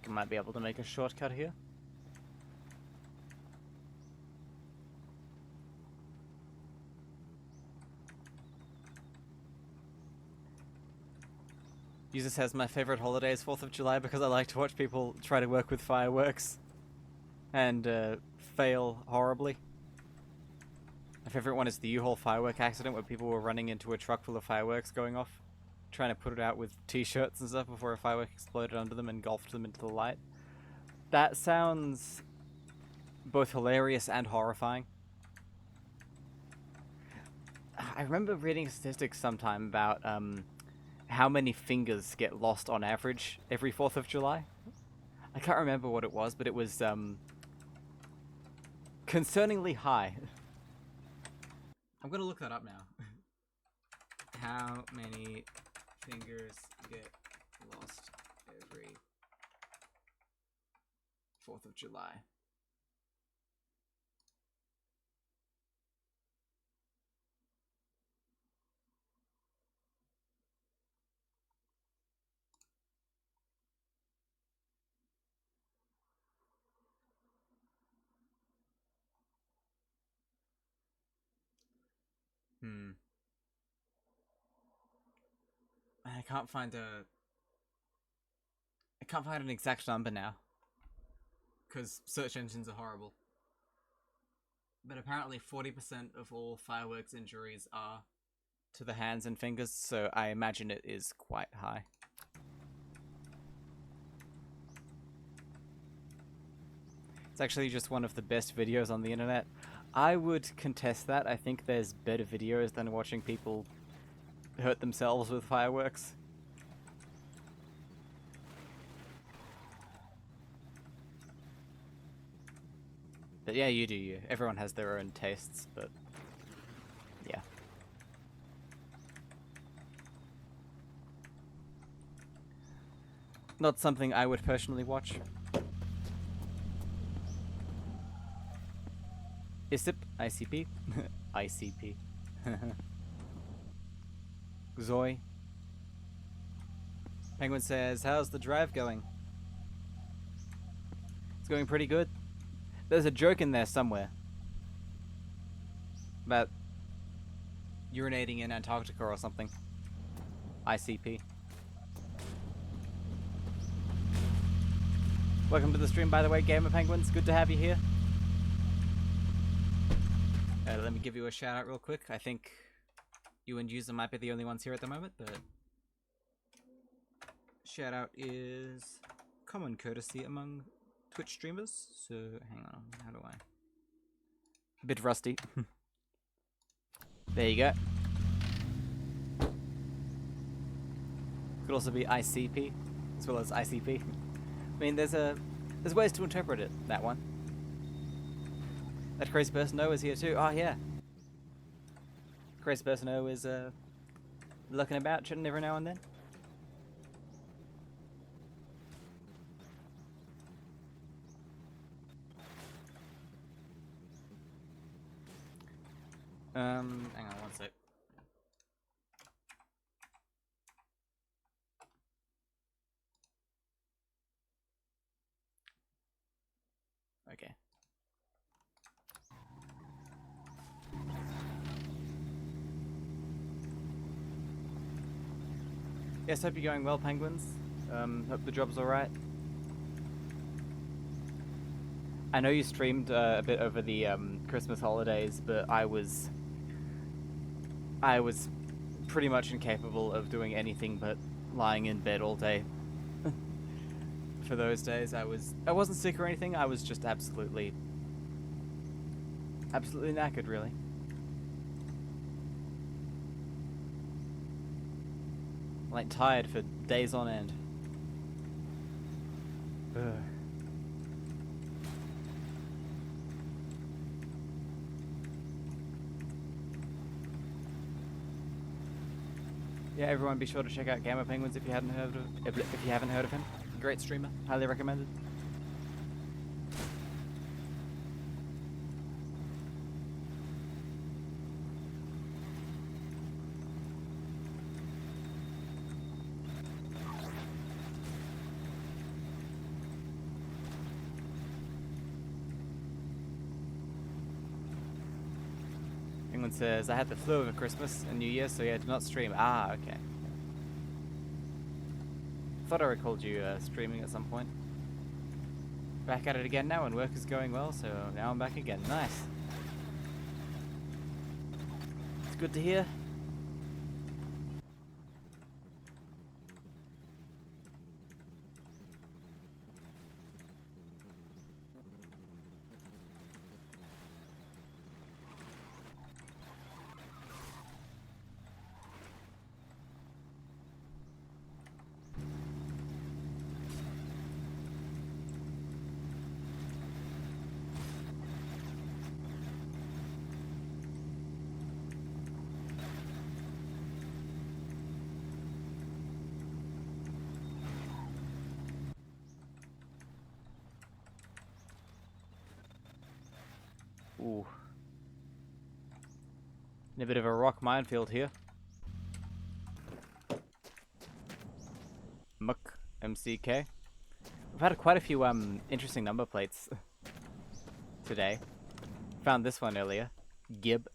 Might be able to make a shortcut here. User says my favorite holiday is 4th of July because I like to watch people try to work with fireworks and fail horribly. My favorite one is the U-Haul firework accident where people were running into a truck full of fireworks going off, trying to put it out with t-shirts and stuff before a firework exploded under them and engulfed them into the light. That sounds both hilarious and horrifying. I remember reading statistics sometime about how many fingers get lost on average every 4th of July. I can't remember what it was, but it was concerningly high. I'm gonna look that up now. How many fingers get lost every 4th of July? I can't find an exact number now. Because search engines are horrible. But apparently 40% of all fireworks injuries are to the hands and fingers, so I imagine it is quite high. It's actually just one of the best videos on the internet. I would contest that. I think there's better videos than watching people hurt themselves with fireworks. But yeah, you do you. Everyone has their own tastes, but yeah. Not something I would personally watch. ISIP, ICP, ICP. Zoe. Penguin says, how's the drive going? It's going pretty good. There's a joke in there somewhere about urinating in Antarctica or something. ICP. Welcome to the stream, by the way, Gamer Penguins. Good to have you here. Let me give you a shout out real quick. I think you and User might be the only ones here at the moment, but shout out is common courtesy among Twitch streamers. So hang on, how do I? A bit rusty. There you go. Could also be ICP as well as ICP. I mean, there's ways to interpret it. That one. That crazy person O is here too. Oh yeah. Crazy person O is looking about, chatting every now and then. Hang on one sec. Okay. Yes, hope you're going well, Penguins. Hope the job's alright. I know you streamed a bit over the Christmas holidays, but I was pretty much incapable of doing anything but lying in bed all day. For those days, I wasn't sick or anything. I was just absolutely knackered, really. Like tired for days on end. Ugh. Yeah, everyone, be sure to check out Gamer Penguins if you haven't heard of him. Great streamer, highly recommended. Penguin says, I had the flu over Christmas and New Year, so yeah, did not stream. Ah, okay. Thought I recalled you streaming at some point. Back at it again now, and work is going well, so now I'm back again. Nice. It's good to hear. Ooh. In a bit of a rock minefield here. Muck MCK. We've had quite a few interesting number plates today. Found this one earlier. Gib.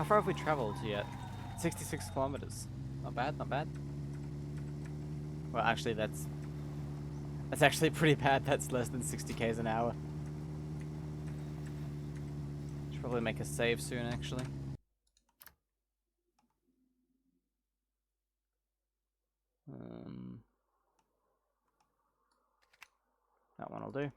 How far have we traveled yet? 66 kilometers. Not bad, not bad. Well, actually, that's actually pretty bad. That's less than 60 k's an hour. Should probably make a save soon, actually. That one will do.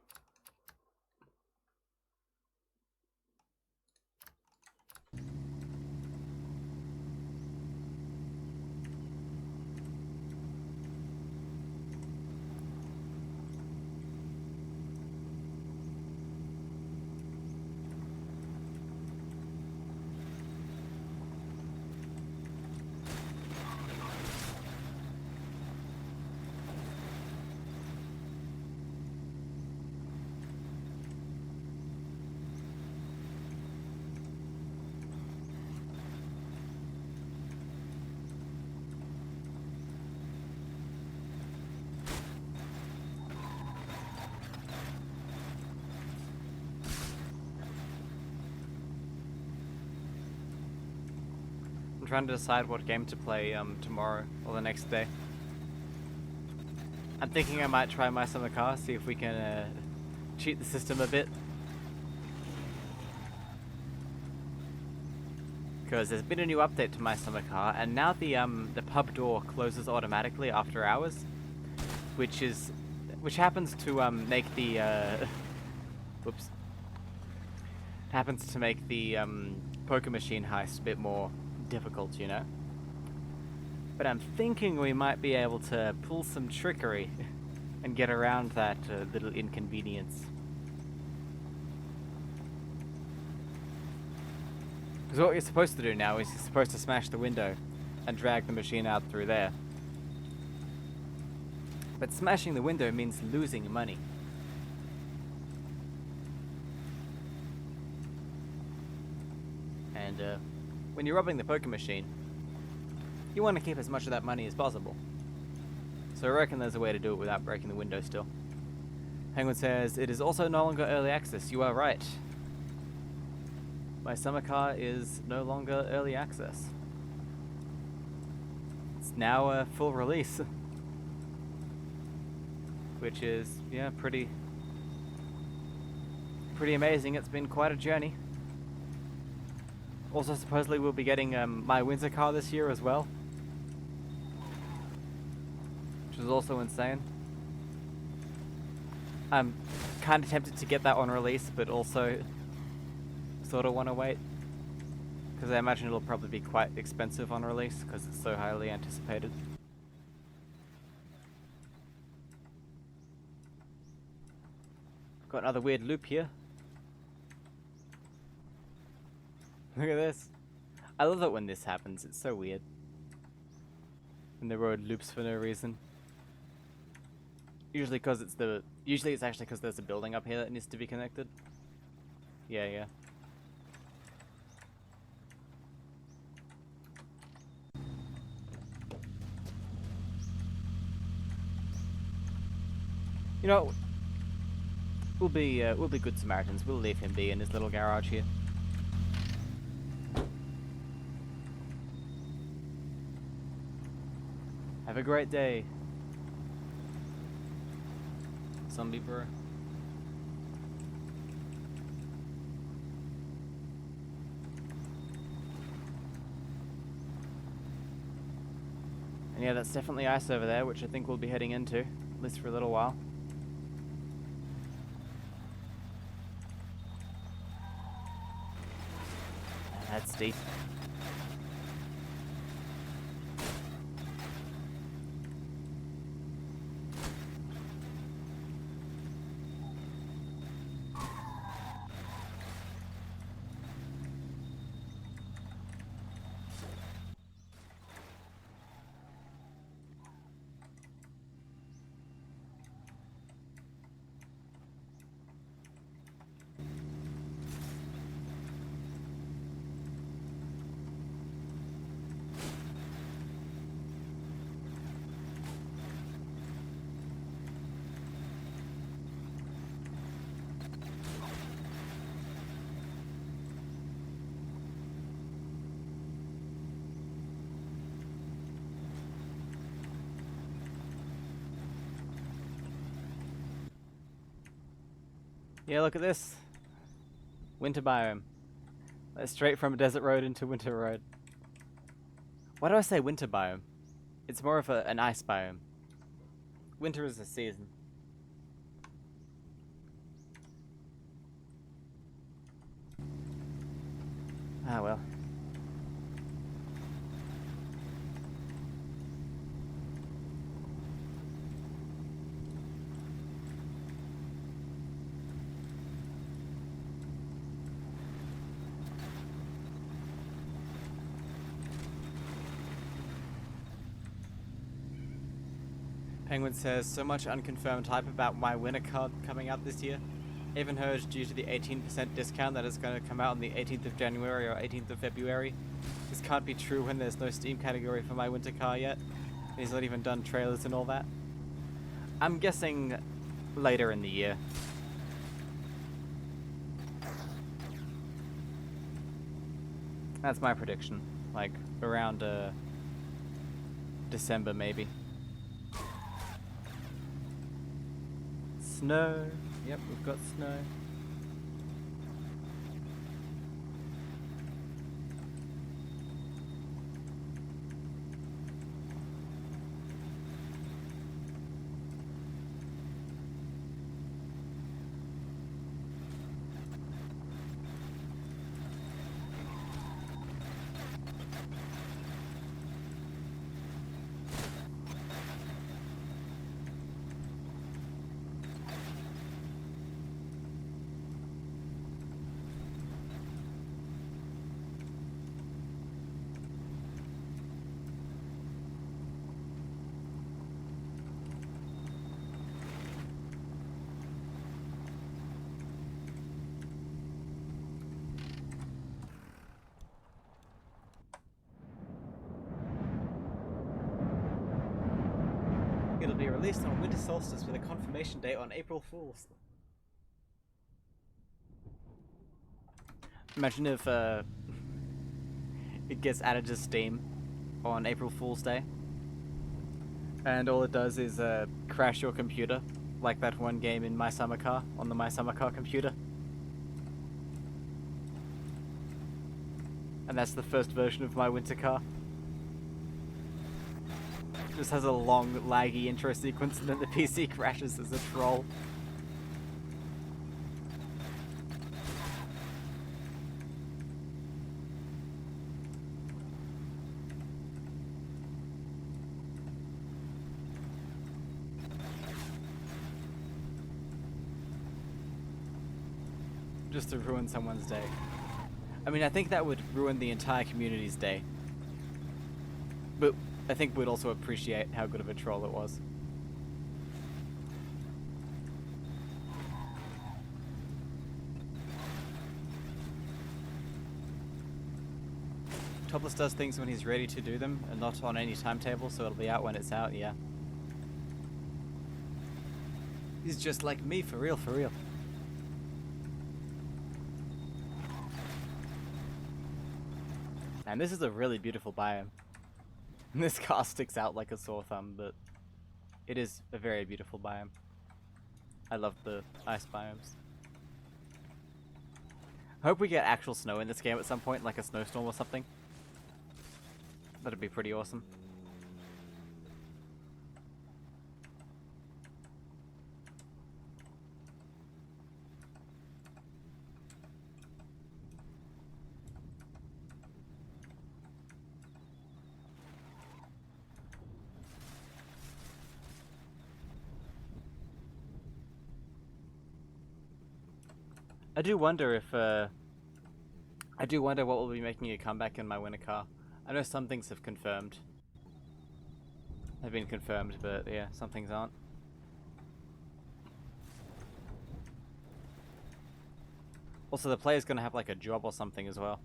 I'm trying to decide what game to play tomorrow or the next day. I'm thinking I might try My Summer Car, see if we can cheat the system a bit. Because there's been a new update to My Summer Car, and now the pub door closes automatically after hours, which happens to make the whoops, happens to make the poker machine heist a bit more difficult, you know. But I'm thinking we might be able to pull some trickery and get around that little inconvenience. Because what you're supposed to do now is you're supposed to smash the window and drag the machine out through there. But smashing the window means losing money. And when you're robbing the poker machine, you want to keep as much of that money as possible. So I reckon there's a way to do it without breaking the window still. Penguin says, it is also no longer early access. You are right. My Summer Car is no longer early access. It's now a full release. Which is, yeah, pretty amazing. It's been quite a journey. Also, supposedly we'll be getting My Windsor Car this year as well. Which is also insane. I'm kind of tempted to get that on release, but also sort of want to wait. Because I imagine it'll probably be quite expensive on release, because it's so highly anticipated. Got another weird loop here. Look at this. I love it when this happens. It's so weird. When the road loops for no reason. Usually it's actually because there's a building up here that needs to be connected. Yeah. You know, we'll be good Samaritans. We'll leave him be in his little garage here. Have a great day, zombie bro. And yeah, that's definitely ice over there, which I think we'll be heading into, at least for a little while. That's steep. Yeah, look at this. Winter biome. Straight from a desert road into winter road. Why do I say winter biome? It's more of an ice biome. Winter is a season. Ah, well. Penguin says, so much unconfirmed hype about my winter card coming out this year. Even heard due to the 18% discount that is going to come out on the 18th of January or 18th of February. This can't be true when there's no Steam category for my winter car yet. He's not even done trailers and all that. I'm guessing later in the year. That's my prediction. Like, around December maybe. Snow. Yep, we've got snow. It'll be released on winter solstice with a confirmation date on April Fool's. Imagine if it gets added to Steam on April Fool's Day, and all it does is crash your computer, like that one game in My Summer Car on the My Summer Car computer. And that's the first version of My Winter Car. Just has a long, laggy intro sequence, and then the PC crashes as a troll. Just to ruin someone's day. I mean, I think that would ruin the entire community's day. But I think we'd also appreciate how good of a troll it was. Topless does things when he's ready to do them, and not on any timetable, so it'll be out when it's out, yeah. He's just like me, for real, for real. And this is a really beautiful biome. This car sticks out like a sore thumb, but it is a very beautiful biome. I love the ice biomes. I hope we get actual snow in this game at some point, like a snowstorm or something. That'd be pretty awesome. I do wonder if, I do wonder what will be making a comeback in my winter car. I know some things have been confirmed, but yeah, some things aren't. Also, the player's gonna have like a job or something as well.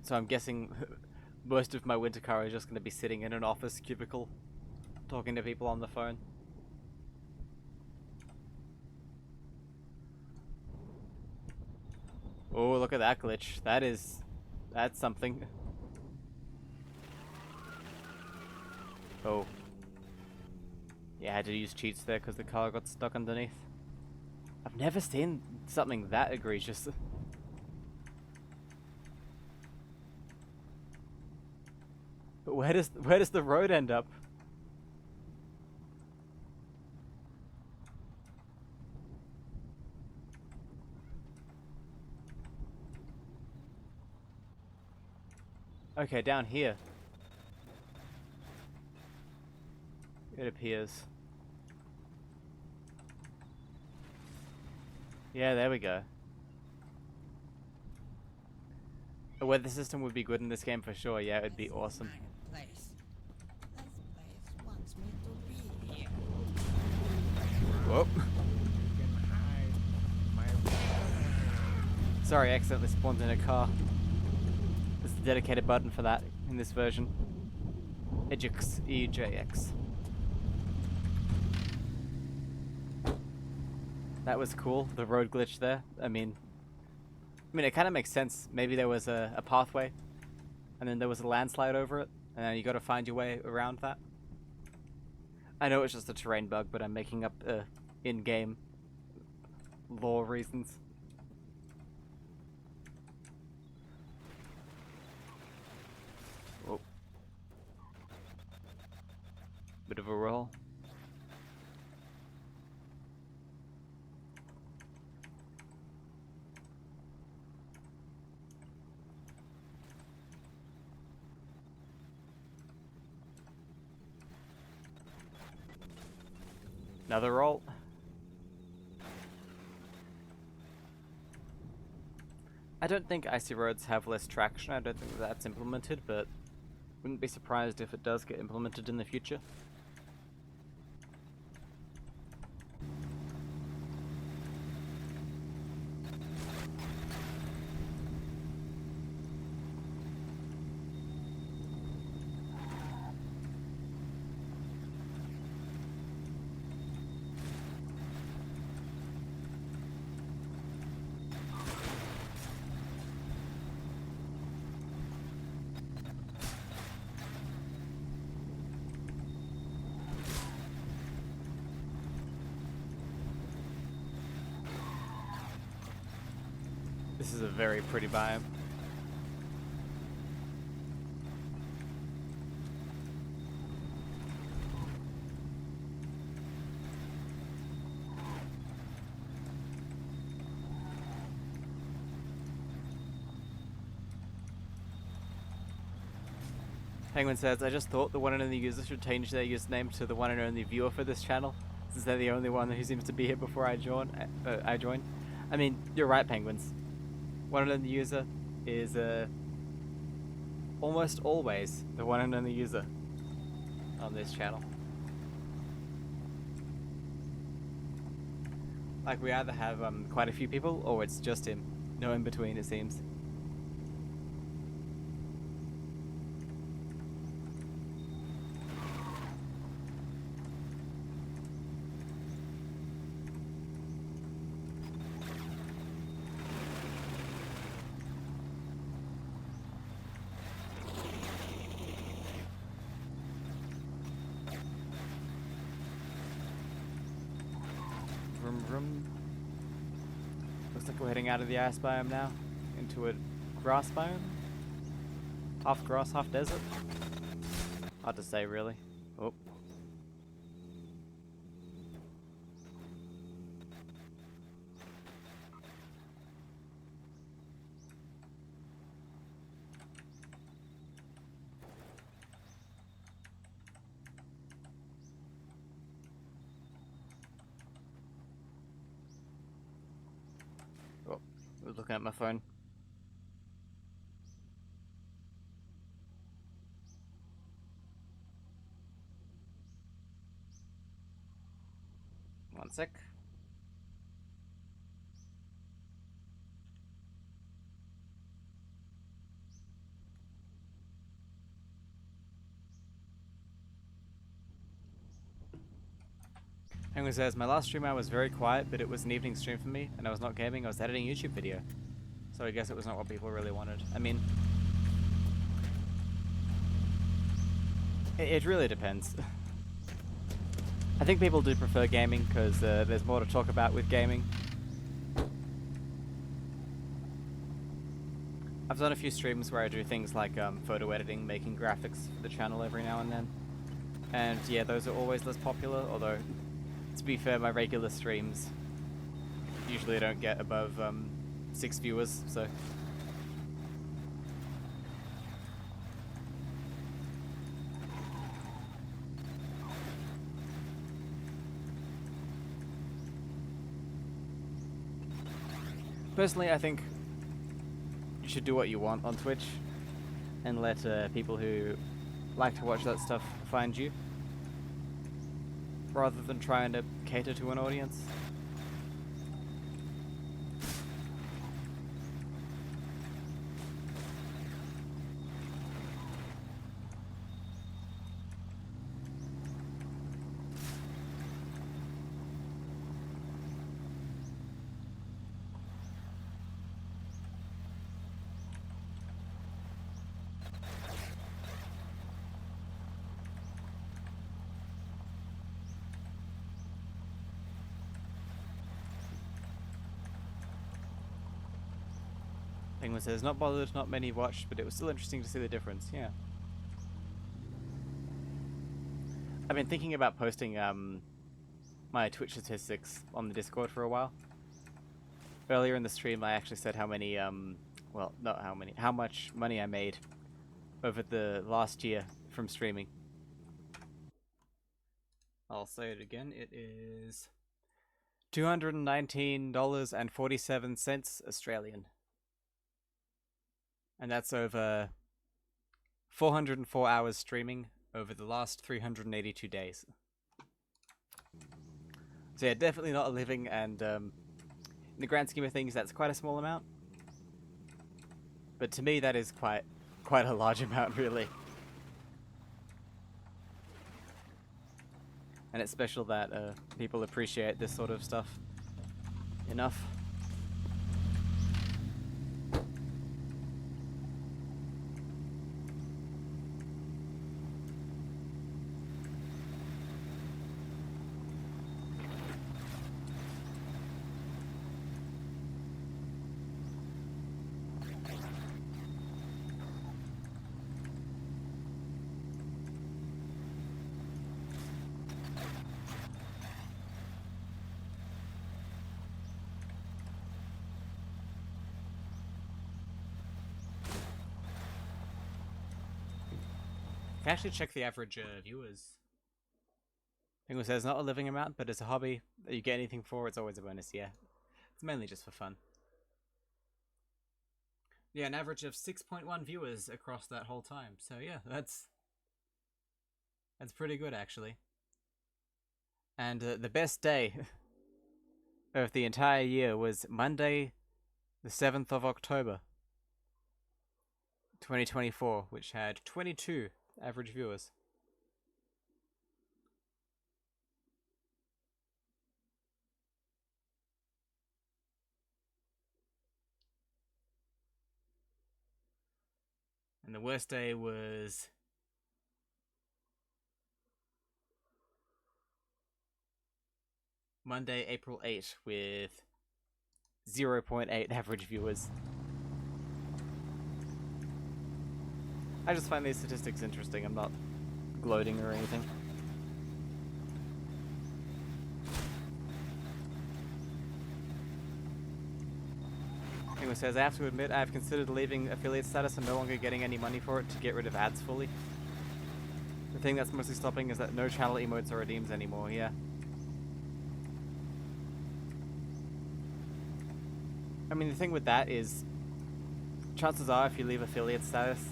So I'm guessing most of my winter car is just gonna be sitting in an office cubicle, talking to people on the phone. Oh, look at that glitch. That's something. Oh. Yeah, I had to use cheats there because the car got stuck underneath. I've never seen something that egregious. But where does the road end up? Okay, down here. It appears. Yeah, there we go. A weather system would be good in this game for sure. Yeah, it'd be awesome. This place wants me to be here. Whoop. Can hide my Sorry, I accidentally spawned in a car. There's a dedicated button for that in this version. Ejix, EJX. That was cool, the road glitch there. I mean, it kind of makes sense. Maybe there was a pathway, and then there was a landslide over it, and then you got to find your way around that. I know it's just a terrain bug, but I'm making up in-game lore reasons. Oh. Bit of a roll. Another roll. I don't think icy roads have less traction. I don't think that's implemented, but wouldn't be surprised if it does get implemented in the future. This is a very pretty biome. Penguin says, I just thought the one and only user should change their username to the one and only viewer for this channel, since they're the only one who seems to be here before I join. I mean, you're right, Penguins. One and only user is almost always the one and only user on this channel. Like, we either have quite a few people, or it's just him. No in between, it seems. Vroom vroom. Looks like we're heading out of the ice biome now, into a grass biome. Half grass, half desert. Hard to say, really. Oh. Oh, I was looking at my phone. One sec. Penguin says, my last stream I was very quiet, but it was an evening stream for me, and I was not gaming, I was editing a YouTube video. So I guess it was not what people really wanted. I mean, it really depends. I think people do prefer gaming, because there's more to talk about with gaming. I've done a few streams where I do things like photo editing, making graphics for the channel every now and then. And yeah, those are always less popular, although, to be fair, my regular streams usually don't get above 6 viewers, so... Personally, I think you should do what you want on Twitch and let people who like to watch that stuff find you, rather than trying to cater to an audience. Penguin says, not bothered, not many watched, but it was still interesting to see the difference. Yeah. I've been thinking about posting my Twitch statistics on the Discord for a while. Earlier in the stream, I actually said how many, well, not how many, how much money I made over the last year from streaming. I'll say it again. It is $219.47 Australian. And that's over 404 hours streaming over the last 382 days. So yeah, definitely not a living, and in the grand scheme of things, that's quite a small amount. But to me, that is quite a large amount, really. And it's special that people appreciate this sort of stuff enough. I can actually check the average viewers. Penguin says, not a living amount, but it's a hobby that you get anything for, it's always a bonus, yeah. It's mainly just for fun. Yeah, an average of 6.1 viewers across that whole time. So yeah, that's pretty good, actually. And the best day of the entire year was Monday, the 7th of October, 2024, which had 22 average viewers. And the worst day was Monday, April 8th, with 0.8 average viewers. I just find these statistics interesting. I'm not gloating or anything. Penguin says, I have to admit, I have considered leaving affiliate status and no longer getting any money for it to get rid of ads fully. The thing that's mostly stopping is that no channel emotes or redeems anymore, yeah. I mean, the thing with that is, chances are if you leave affiliate status,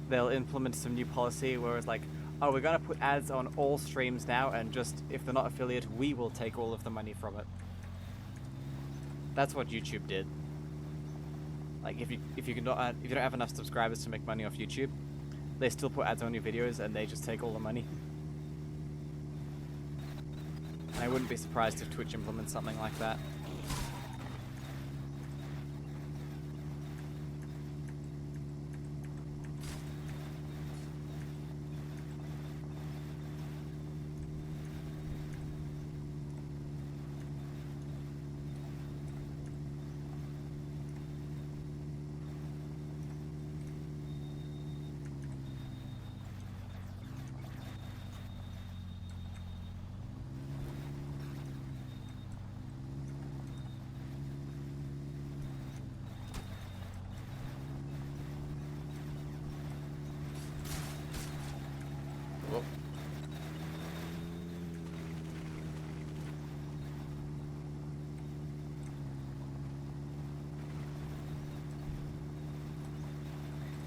they'll implement some new policy where it's like, oh, we're gonna put ads on all streams now, and just, if they're not affiliate, we will take all of the money from it. That's what YouTube did. Like, if you don't have enough subscribers to make money off YouTube, they still put ads on your videos and they just take all the money. And I wouldn't be surprised if Twitch implements something like that.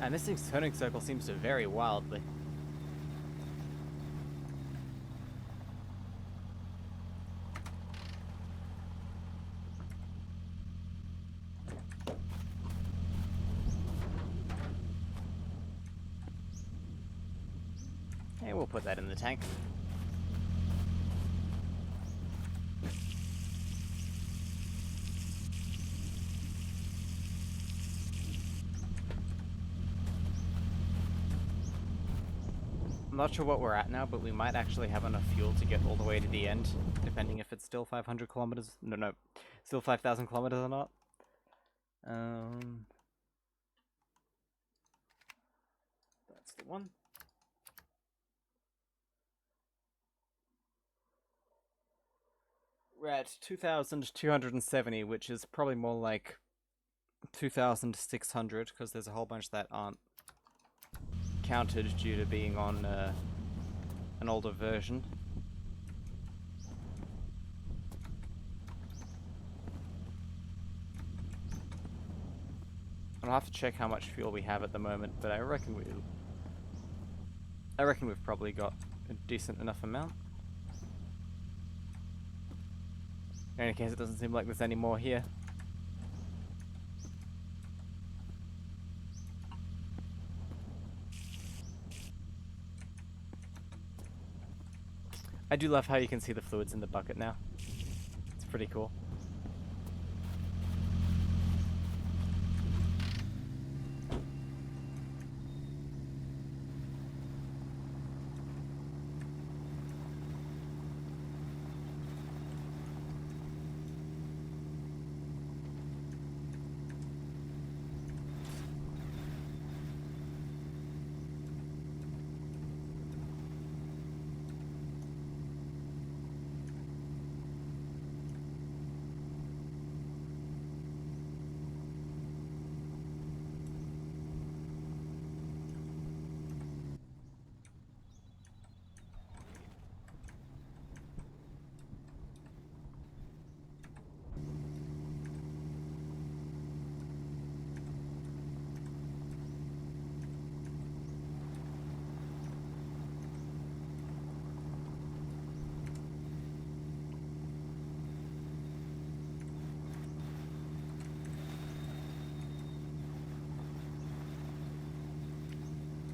And this thing's turning circle seems to vary wildly. Hey, we'll put that in the tank. I'm not sure what we're at now, but we might actually have enough fuel to get all the way to the end, depending if it's still 500 kilometers. No, still 5,000 kilometers or not. That's the one. We're at 2,270, which is probably more like 2,600, because there's a whole bunch that aren't counted due to being on an older version. I'll have to check how much fuel we have at the moment, but I reckon we've probably got a decent enough amount. In any case, it doesn't seem like there's any more here. I do love how you can see the fluids in the bucket now. It's pretty cool.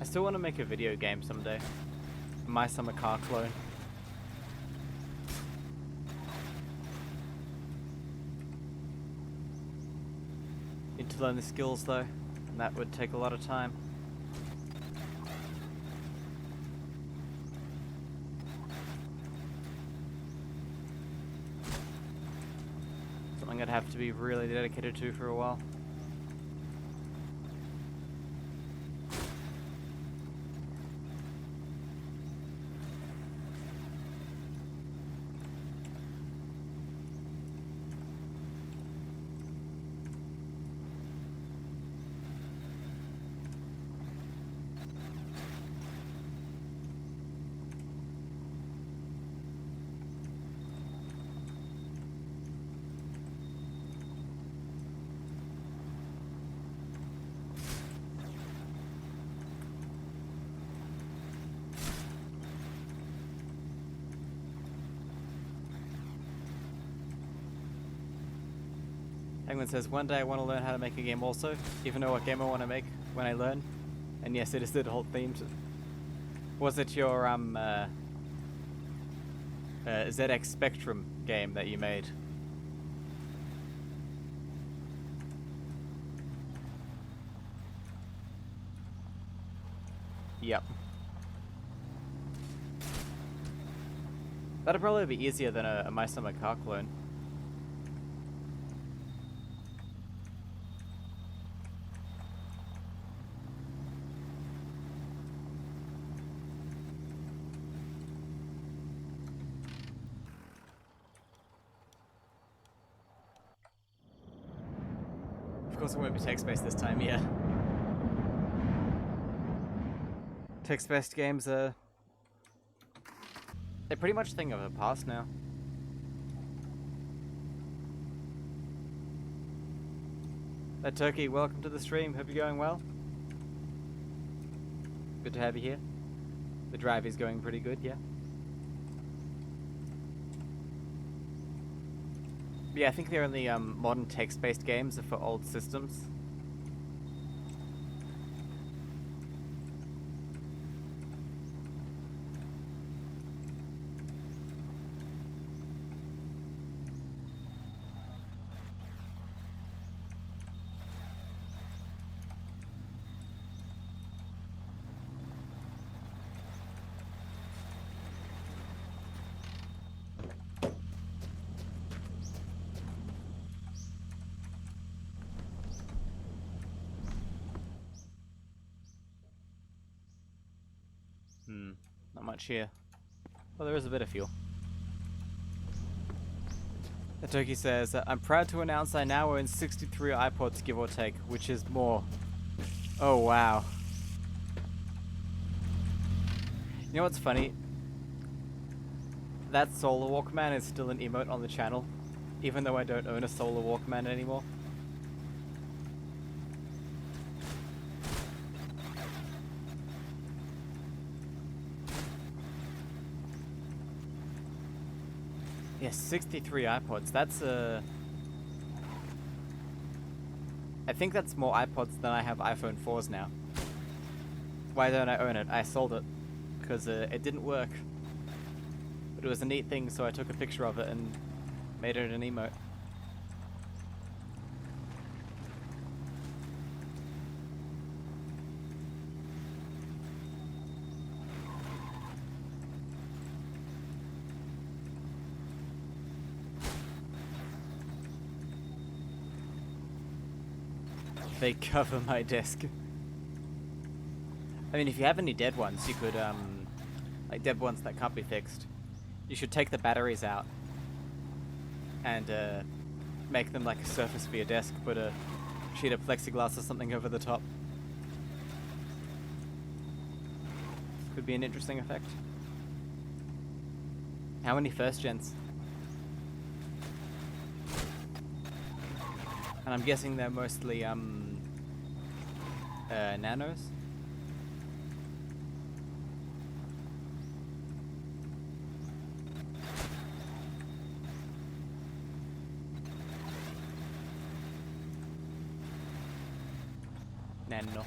I still want to make a video game someday. My Summer Car clone. Need to learn the skills though, and that would take a lot of time. Something I'd have to be really dedicated to for a while. Penguin says, one day I want to learn how to make a game also, even know what game I want to make when I learn. And yes, it is the whole theme. Was it your ZX Spectrum game that you made? Yep. That'd probably be easier than a My Summer Car clone. Of course it won't be text-based this time, yeah. Text-based games are... they're pretty much a thing of the past now. Turkey, welcome to the stream. Hope you're going well. good to have you here. The drive is going pretty good, yeah. Yeah, I think the only modern text-based games are for old systems. Not much here. Well, there is a bit of fuel. The turkey says, I'm proud to announce I now own 63 iPods, give or take, which is more. Oh, wow. You know what's funny? That Solar Walkman is still an emote on the channel, even though I don't own a Solar Walkman anymore. Yeah, 63 iPods. That's I think that's more iPods than I have iPhone 4s now. Why don't I own it? I sold it because it didn't work. But it was a neat thing, so I took a picture of it and made it an emote. They cover my desk. I mean, if you have any dead ones, you could, like dead ones that can't be fixed, you should take the batteries out and make them like a surface for your desk, put a sheet of plexiglass or something over the top. Could be an interesting effect. How many first gens? And I'm guessing they're mostly nanos. Nano.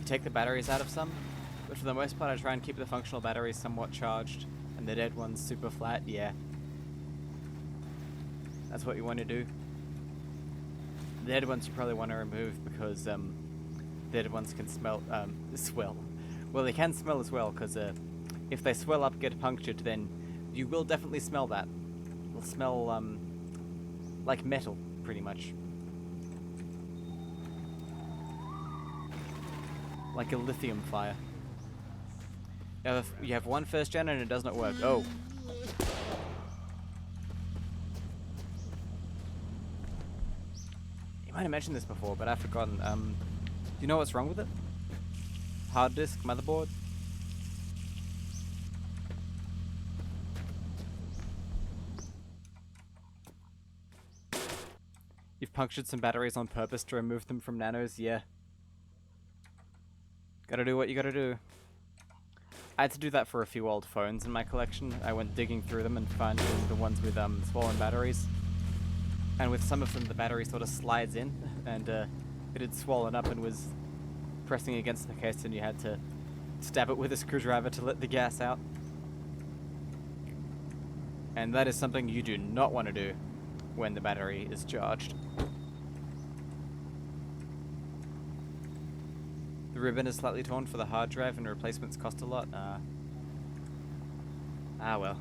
Take the batteries out of some, but for the most part I try and keep the functional batteries somewhat charged and the dead ones super flat. Yeah, that's what you want to do. The dead ones you probably want to remove because the dead ones can swell. Well, they can smell as well, because if they swell up, get punctured, then you will definitely smell that. It'll smell like metal, pretty much. Like a lithium fire. You have one first gen and it does not work. Oh. You might have mentioned this before, but I've forgotten. Do you know what's wrong with it? Hard disk, motherboard? You've punctured some batteries on purpose to remove them from nanos? Yeah. Gotta do what you gotta do. I had to do that for a few old phones in my collection. I went digging through them and finding the ones with swollen batteries. And with some of them, the battery sort of slides in, and it had swollen up and was pressing against the case, and you had to stab it with a screwdriver to let the gas out. And that is something you do not want to do when the battery is charged. The ribbon is slightly torn for the hard drive and replacements cost a lot. Well.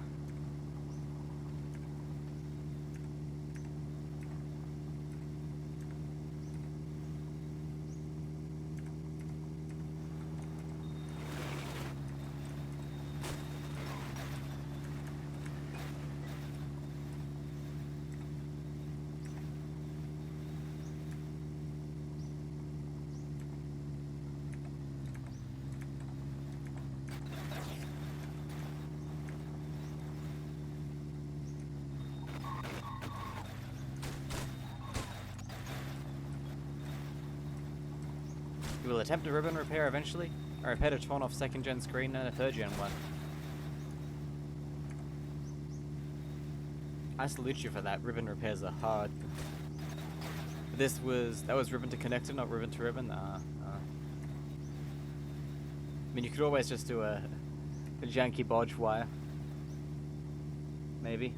attempt a ribbon repair eventually. I repaired a torn off 2nd gen screen and a 3rd gen one. I salute you for that. Ribbon repairs are hard. That was ribbon to connector, not ribbon to ribbon. I mean, you could always just do a janky bodge wire. Maybe.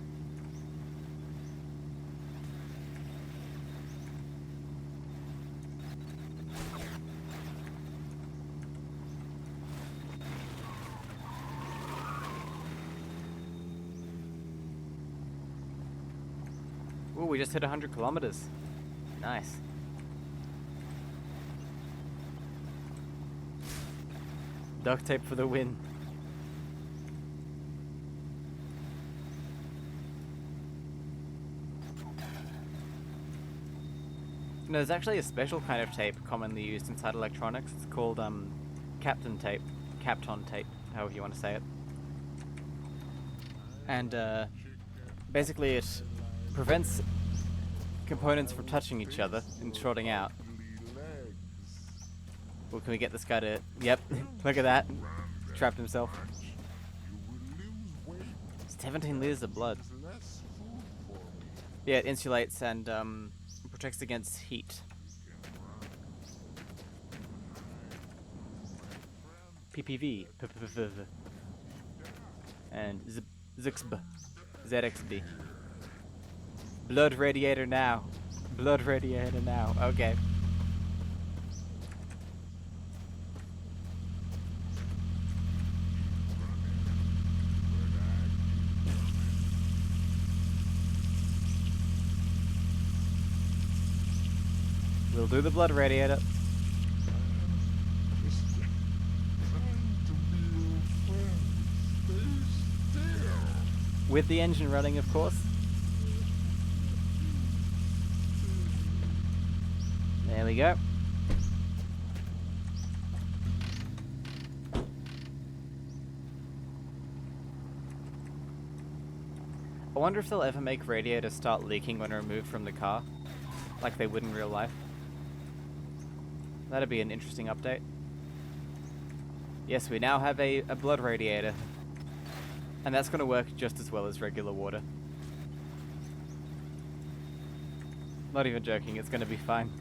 Ooh, we just hit 100 kilometers. Nice. Duct tape for the win. You know, there's actually a special kind of tape commonly used inside electronics. It's called Kapton tape, Kapton tape, however you want to say it. And basically it prevents components from touching each other and shorting out. Well, can we get this guy to... Yep, look at that. Trapped himself. 17 liters of blood. Yeah, it insulates and protects against heat. PPV. And ZXB. ZXB. Blood radiator now. Blood radiator now. Okay. We'll do the blood radiator. With the engine running, of course. There we go. I wonder if they'll ever make radiators start leaking when removed from the car, like they would in real life. That'd be an interesting update. Yes, we now have a blood radiator. And that's going to work just as well as regular water. Not even joking, it's going to be fine.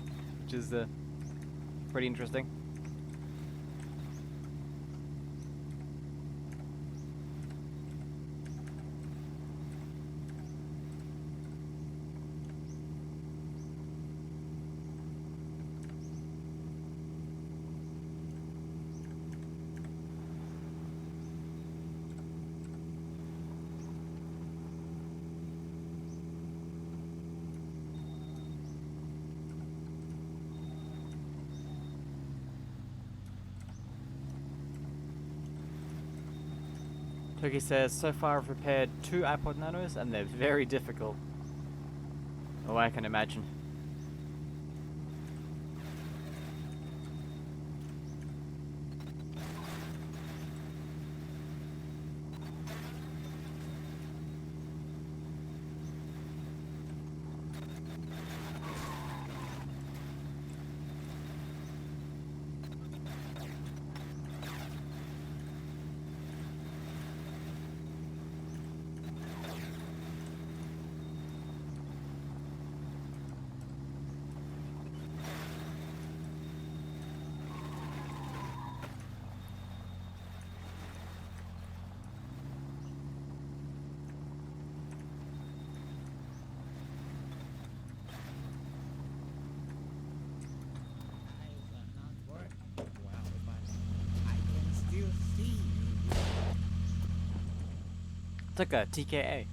Which is pretty interesting. Toki says, so far I've repaired 2 iPod Nanos and they're very difficult. Oh, I can imagine. Took a TKA.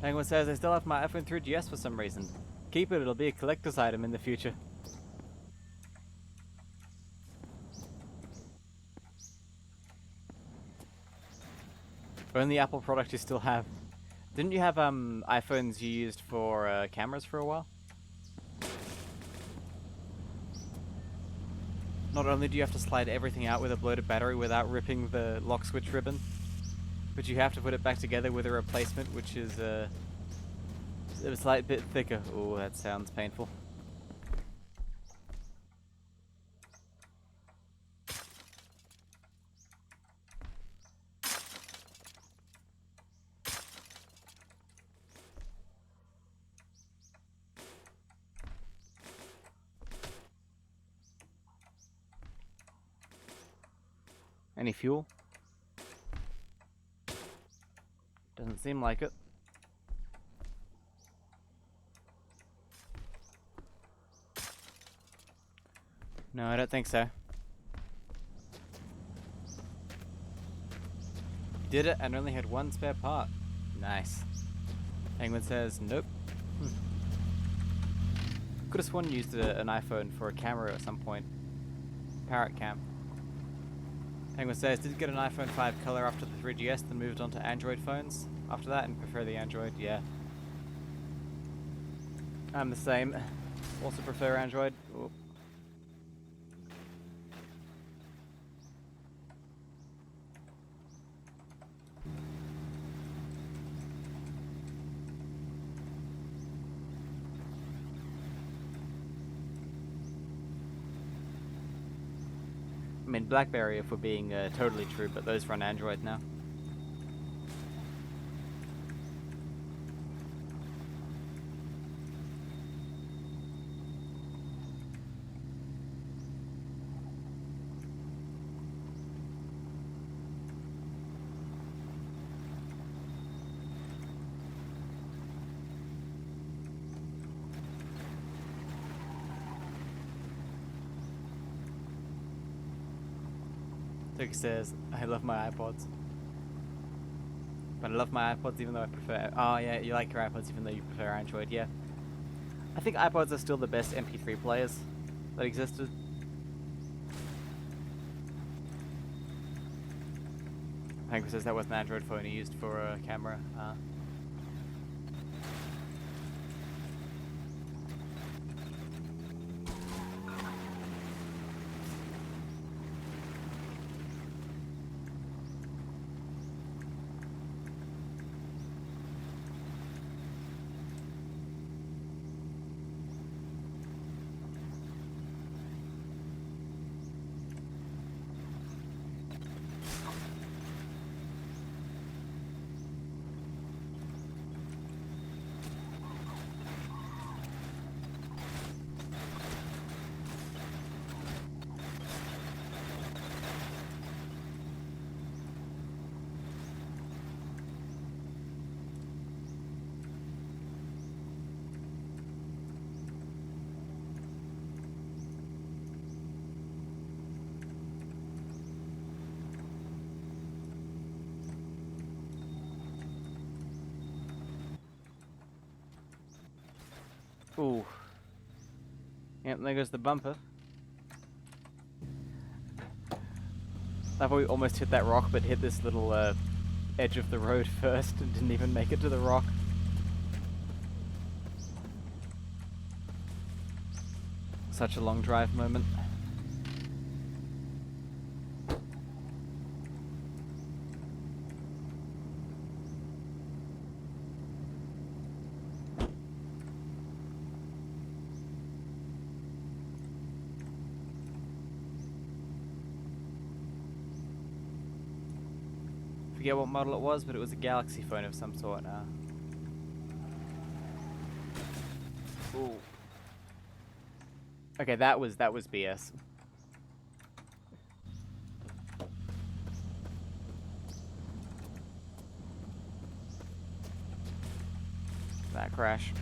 Penguin says, I still have my iPhone 3GS for some reason. Keep it, it'll be a collector's item in the future. Only Apple product you still have. Didn't you have iPhones you used for cameras for a while? Not only do you have to slide everything out with a bloated battery without ripping the lock switch ribbon, but you have to put it back together with a replacement, which is a slight bit thicker. Oh, that sounds painful. Any fuel? Doesn't seem like it. No, I don't think so. You did it and only had one spare part. Nice. Penguin says, nope. Could have sworn you used an iPhone for a camera at some point. Parrot cam. Penguin says, did get an iPhone 5 color after the 3GS, then moved on to Android phones after that and prefer the Android, yeah. I'm the same. Also prefer Android. Ooh. I mean, BlackBerry if we're being totally true, but those run Android now. Took says, I love my iPods. But I love my iPods even though I prefer... Oh yeah, you like your iPods even though you prefer Android, yeah. I think iPods are still the best MP3 players that existed. Hank says that was an Android phone he used for a camera. Ooh. Yep, there goes the bumper. I thought we almost hit that rock, but hit this little edge of the road first and didn't even make it to the rock. Such a long drive moment. Forget what model it was, but it was a Galaxy phone of some sort. Ooh. Okay, that was BS. That crash.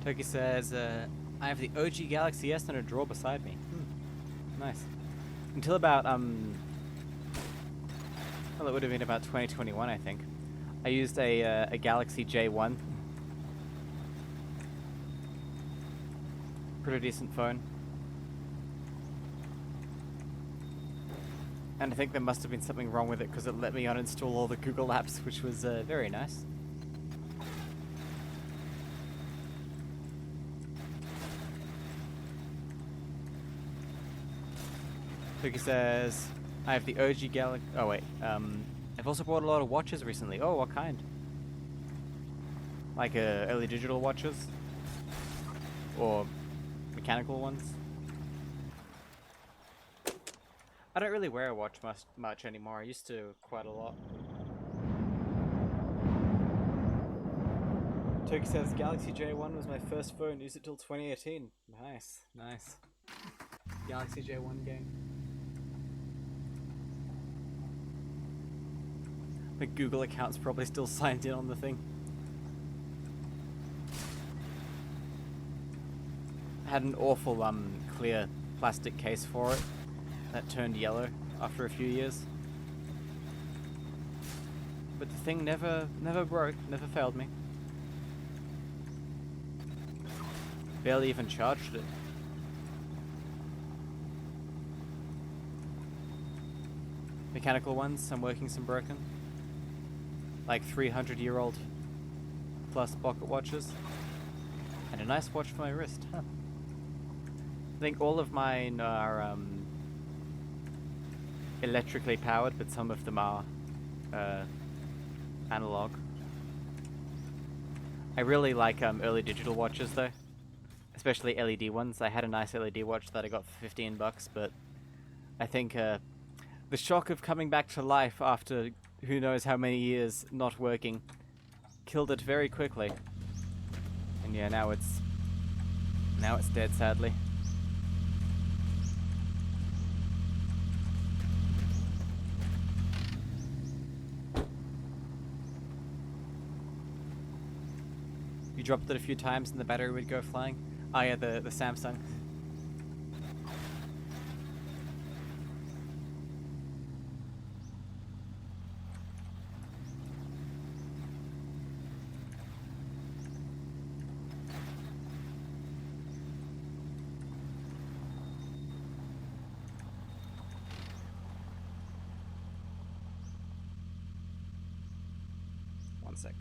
Toki says, I have the OG Galaxy S in a drawer beside me. Nice. Until about, well, it would have been about 2021, I think. I used a Galaxy J1. Pretty decent phone. And I think there must have been something wrong with it because it let me uninstall all the Google apps, which was very nice. Toki says, I have the OG Galaxy. Oh wait, I've also bought a lot of watches recently. Oh, what kind? Like early digital watches, or mechanical ones. I don't really wear a watch much anymore. I used to quite a lot. Toki says Galaxy J1 was my first phone. Used it till 2018. Nice, nice. Galaxy J1 game. The Google account's probably still signed in on the thing. I had an awful clear plastic case for it that turned yellow after a few years. But the thing never broke, never failed me. Barely even charged it. Mechanical ones, some working, some broken. Like 300-year-old plus pocket watches. And a nice watch for my wrist. Huh. I think all of mine are electrically powered, but some of them are analog. I really like early digital watches though. Especially LED ones. I had a nice LED watch that I got for $15, but I think the shock of coming back to life after who knows how many years not working killed it very quickly. And yeah, now it's dead, sadly. You dropped it a few times and the battery would go flying. Oh yeah, the Samsung. One sec.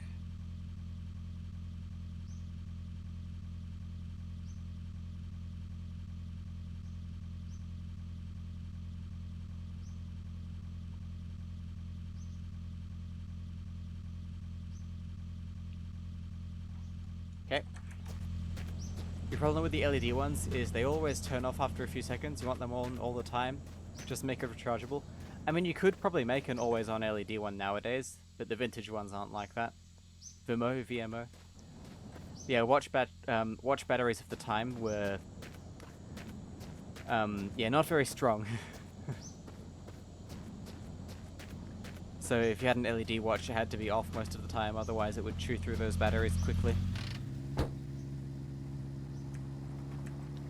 Okay. Your problem with the LED ones is they always turn off after a few seconds. You want them on all the time. Just make it rechargeable. I mean, you could probably make an always-on LED one nowadays, but the vintage ones aren't like that. VMO. Yeah, watch batteries of the time were, yeah, not very strong. So if you had an LED watch, it had to be off most of the time, otherwise it would chew through those batteries quickly.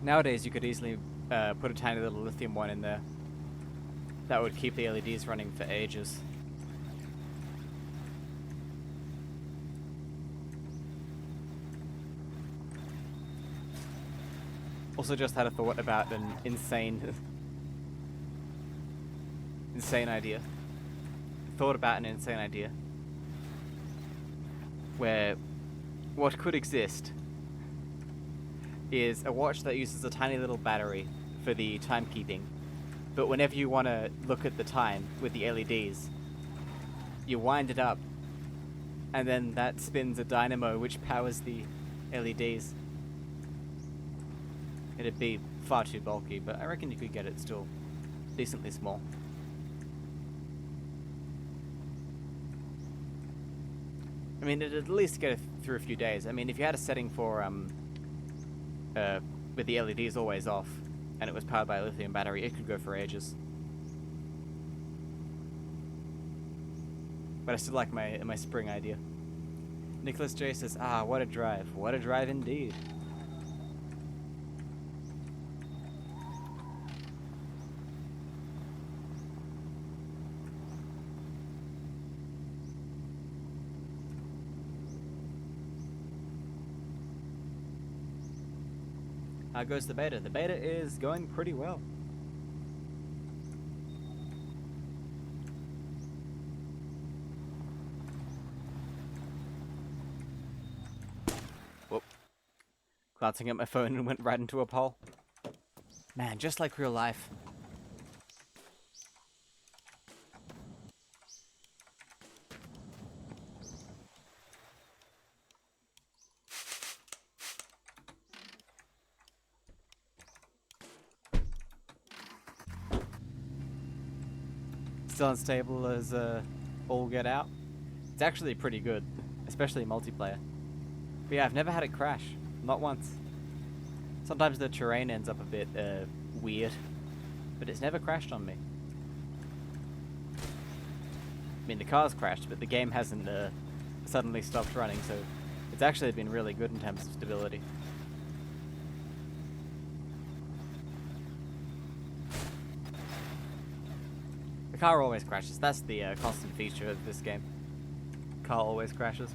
Nowadays, you could easily put a tiny little lithium one in there. That would keep the LEDs running for ages. Also just had a thought about an insane idea. Thought about an insane idea. Where what could exist is a watch that uses a tiny little battery for the timekeeping. But whenever you want to look at the time with the LEDs, you wind it up, and then that spins a dynamo which powers the LEDs. It'd be far too bulky, but I reckon you could get it still decently small. I mean, it'd at least get it through a few days. I mean, if you had a setting for with the LEDs always off, and it was powered by a lithium battery, it could go for ages. But I still like my spring idea. Nicholas J says, ah, what a drive. What a drive indeed. How goes the beta? The beta is going pretty well. Whoop. Glancing at my phone and went right into a pole. Man, just like real life. Still unstable as all get out. It's actually pretty good, especially multiplayer. But yeah, I've never had it crash. Not once. Sometimes the terrain ends up a bit weird, but it's never crashed on me. I mean, the car's crashed, but the game hasn't suddenly stopped running, so it's actually been really good in terms of stability. The car always crashes. That's the constant feature of this game. Car always crashes.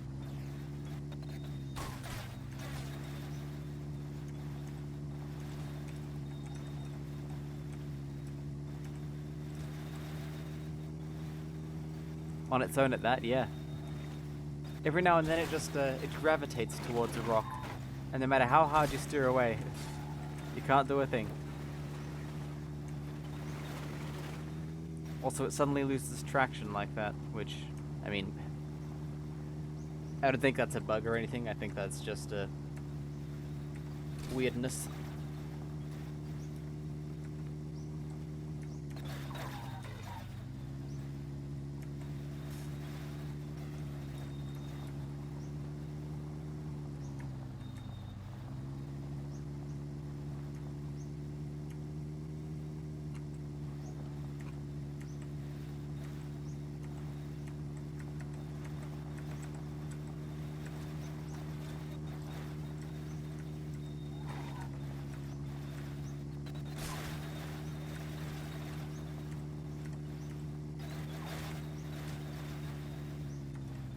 On its own at that, yeah. Every now and then it just it gravitates towards a rock, and no matter how hard you steer away, you can't do a thing. Also, it suddenly loses traction like that, which, I mean, I don't think that's a bug or anything. I think that's just a weirdness.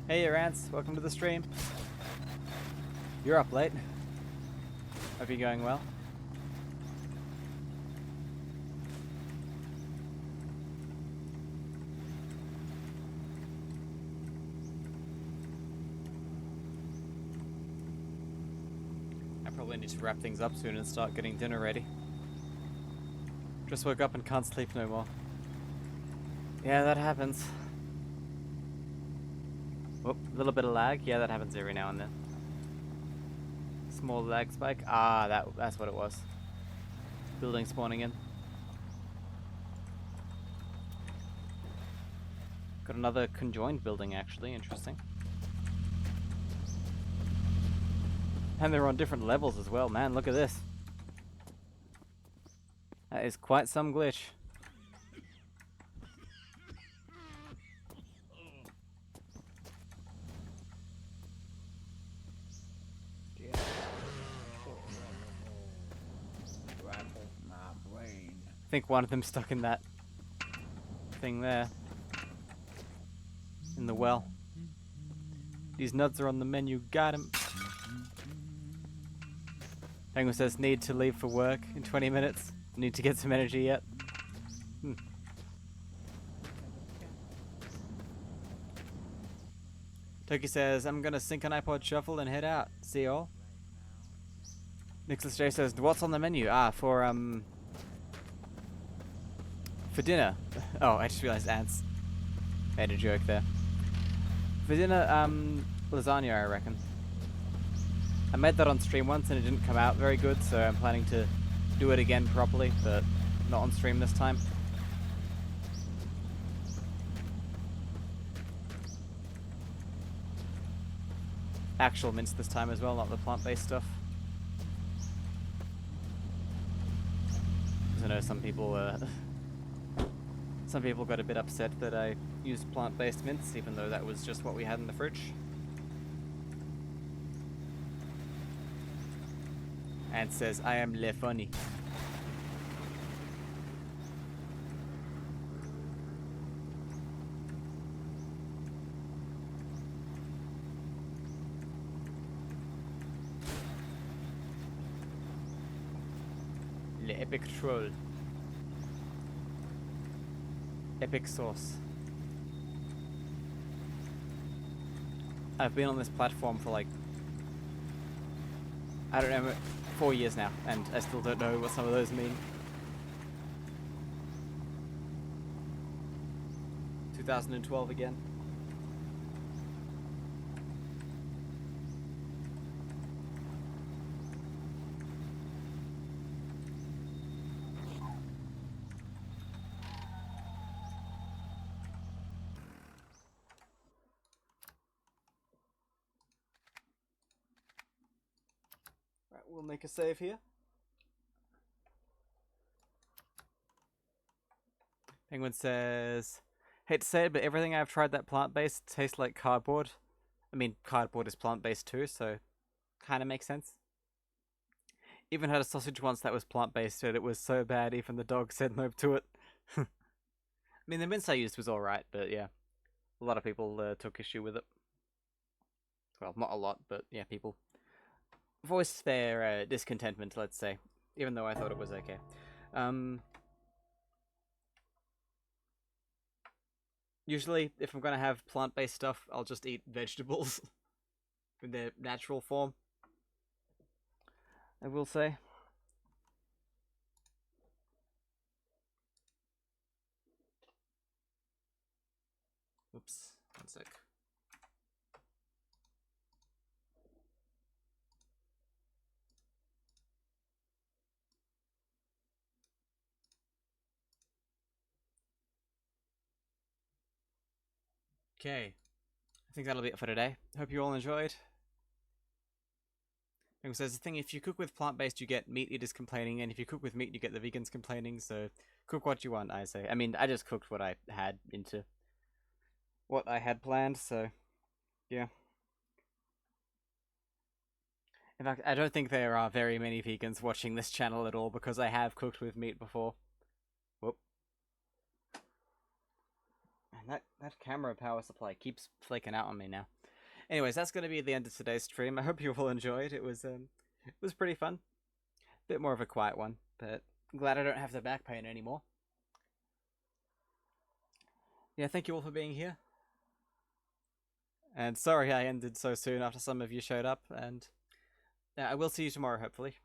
Hey, your ants, welcome to the stream. You're up late. Hope you're going well. I probably need to wrap things up soon and start getting dinner ready. Just woke up and can't sleep no more. Yeah, that happens. Whoop, a little bit of lag. Yeah, that happens every now and then. Small lag spike. Ah, that's what it was. Building spawning in. Got another conjoined building, actually. Interesting. And they're on different levels as well. Man, look at this. That is quite some glitch. I think one of them stuck in that thing there. In the well. These nuts are on the menu. Got him. Penguin says, need to leave for work in 20 minutes. Need to get some energy yet. Toki says, I'm gonna sync an iPod shuffle and head out. See y'all. Nicholas J says, what's on the menu? Ah, for dinner. Oh, I just realized ants. I had a joke there. For dinner, lasagna, I reckon. I made that on stream once and it didn't come out very good, so I'm planning to do it again properly, but not on stream this time. Actual mince this time as well, not the plant-based stuff. Because I know some people got a bit upset that I used plant-based mince, even though that was just what we had in the fridge. And says, I am le funny. Le Epic Troll. Epic Sauce. I've been on this platform for like, I don't know, 4 years now, and I still don't know what some of those mean. 2012 again. Right, we'll make a save here. Penguin says, hate to say it, but everything I've tried that plant-based tastes like cardboard. I mean, cardboard is plant-based too, so kind of makes sense. Even had a sausage once that was plant-based, and it was so bad even the dog said no to it. I mean, the mince I used was alright, but yeah. A lot of people took issue with it. Well, not a lot, but yeah, people voiced their discontentment, let's say. Even though I thought it was okay. Usually, if I'm gonna have plant-based stuff, I'll just eat vegetables in their natural form. I will say. Oops, one sec. Okay, I think that'll be it for today. Hope you all enjoyed. Penguin says the thing, if you cook with plant-based, you get meat eaters complaining, and if you cook with meat, you get the vegans complaining, so cook what you want, I say. I mean, I just cooked what I had into what I had planned, so yeah. In fact, I don't think there are very many vegans watching this channel at all, because I have cooked with meat before. Whoop. And that camera power supply keeps flaking out on me now. Anyways, that's going to be the end of today's stream. I hope you all enjoyed. It was pretty fun. Bit more of a quiet one, but I'm glad I don't have the back pain anymore. Yeah, thank you all for being here. And sorry I ended so soon after some of you showed up, and I will see you tomorrow, hopefully.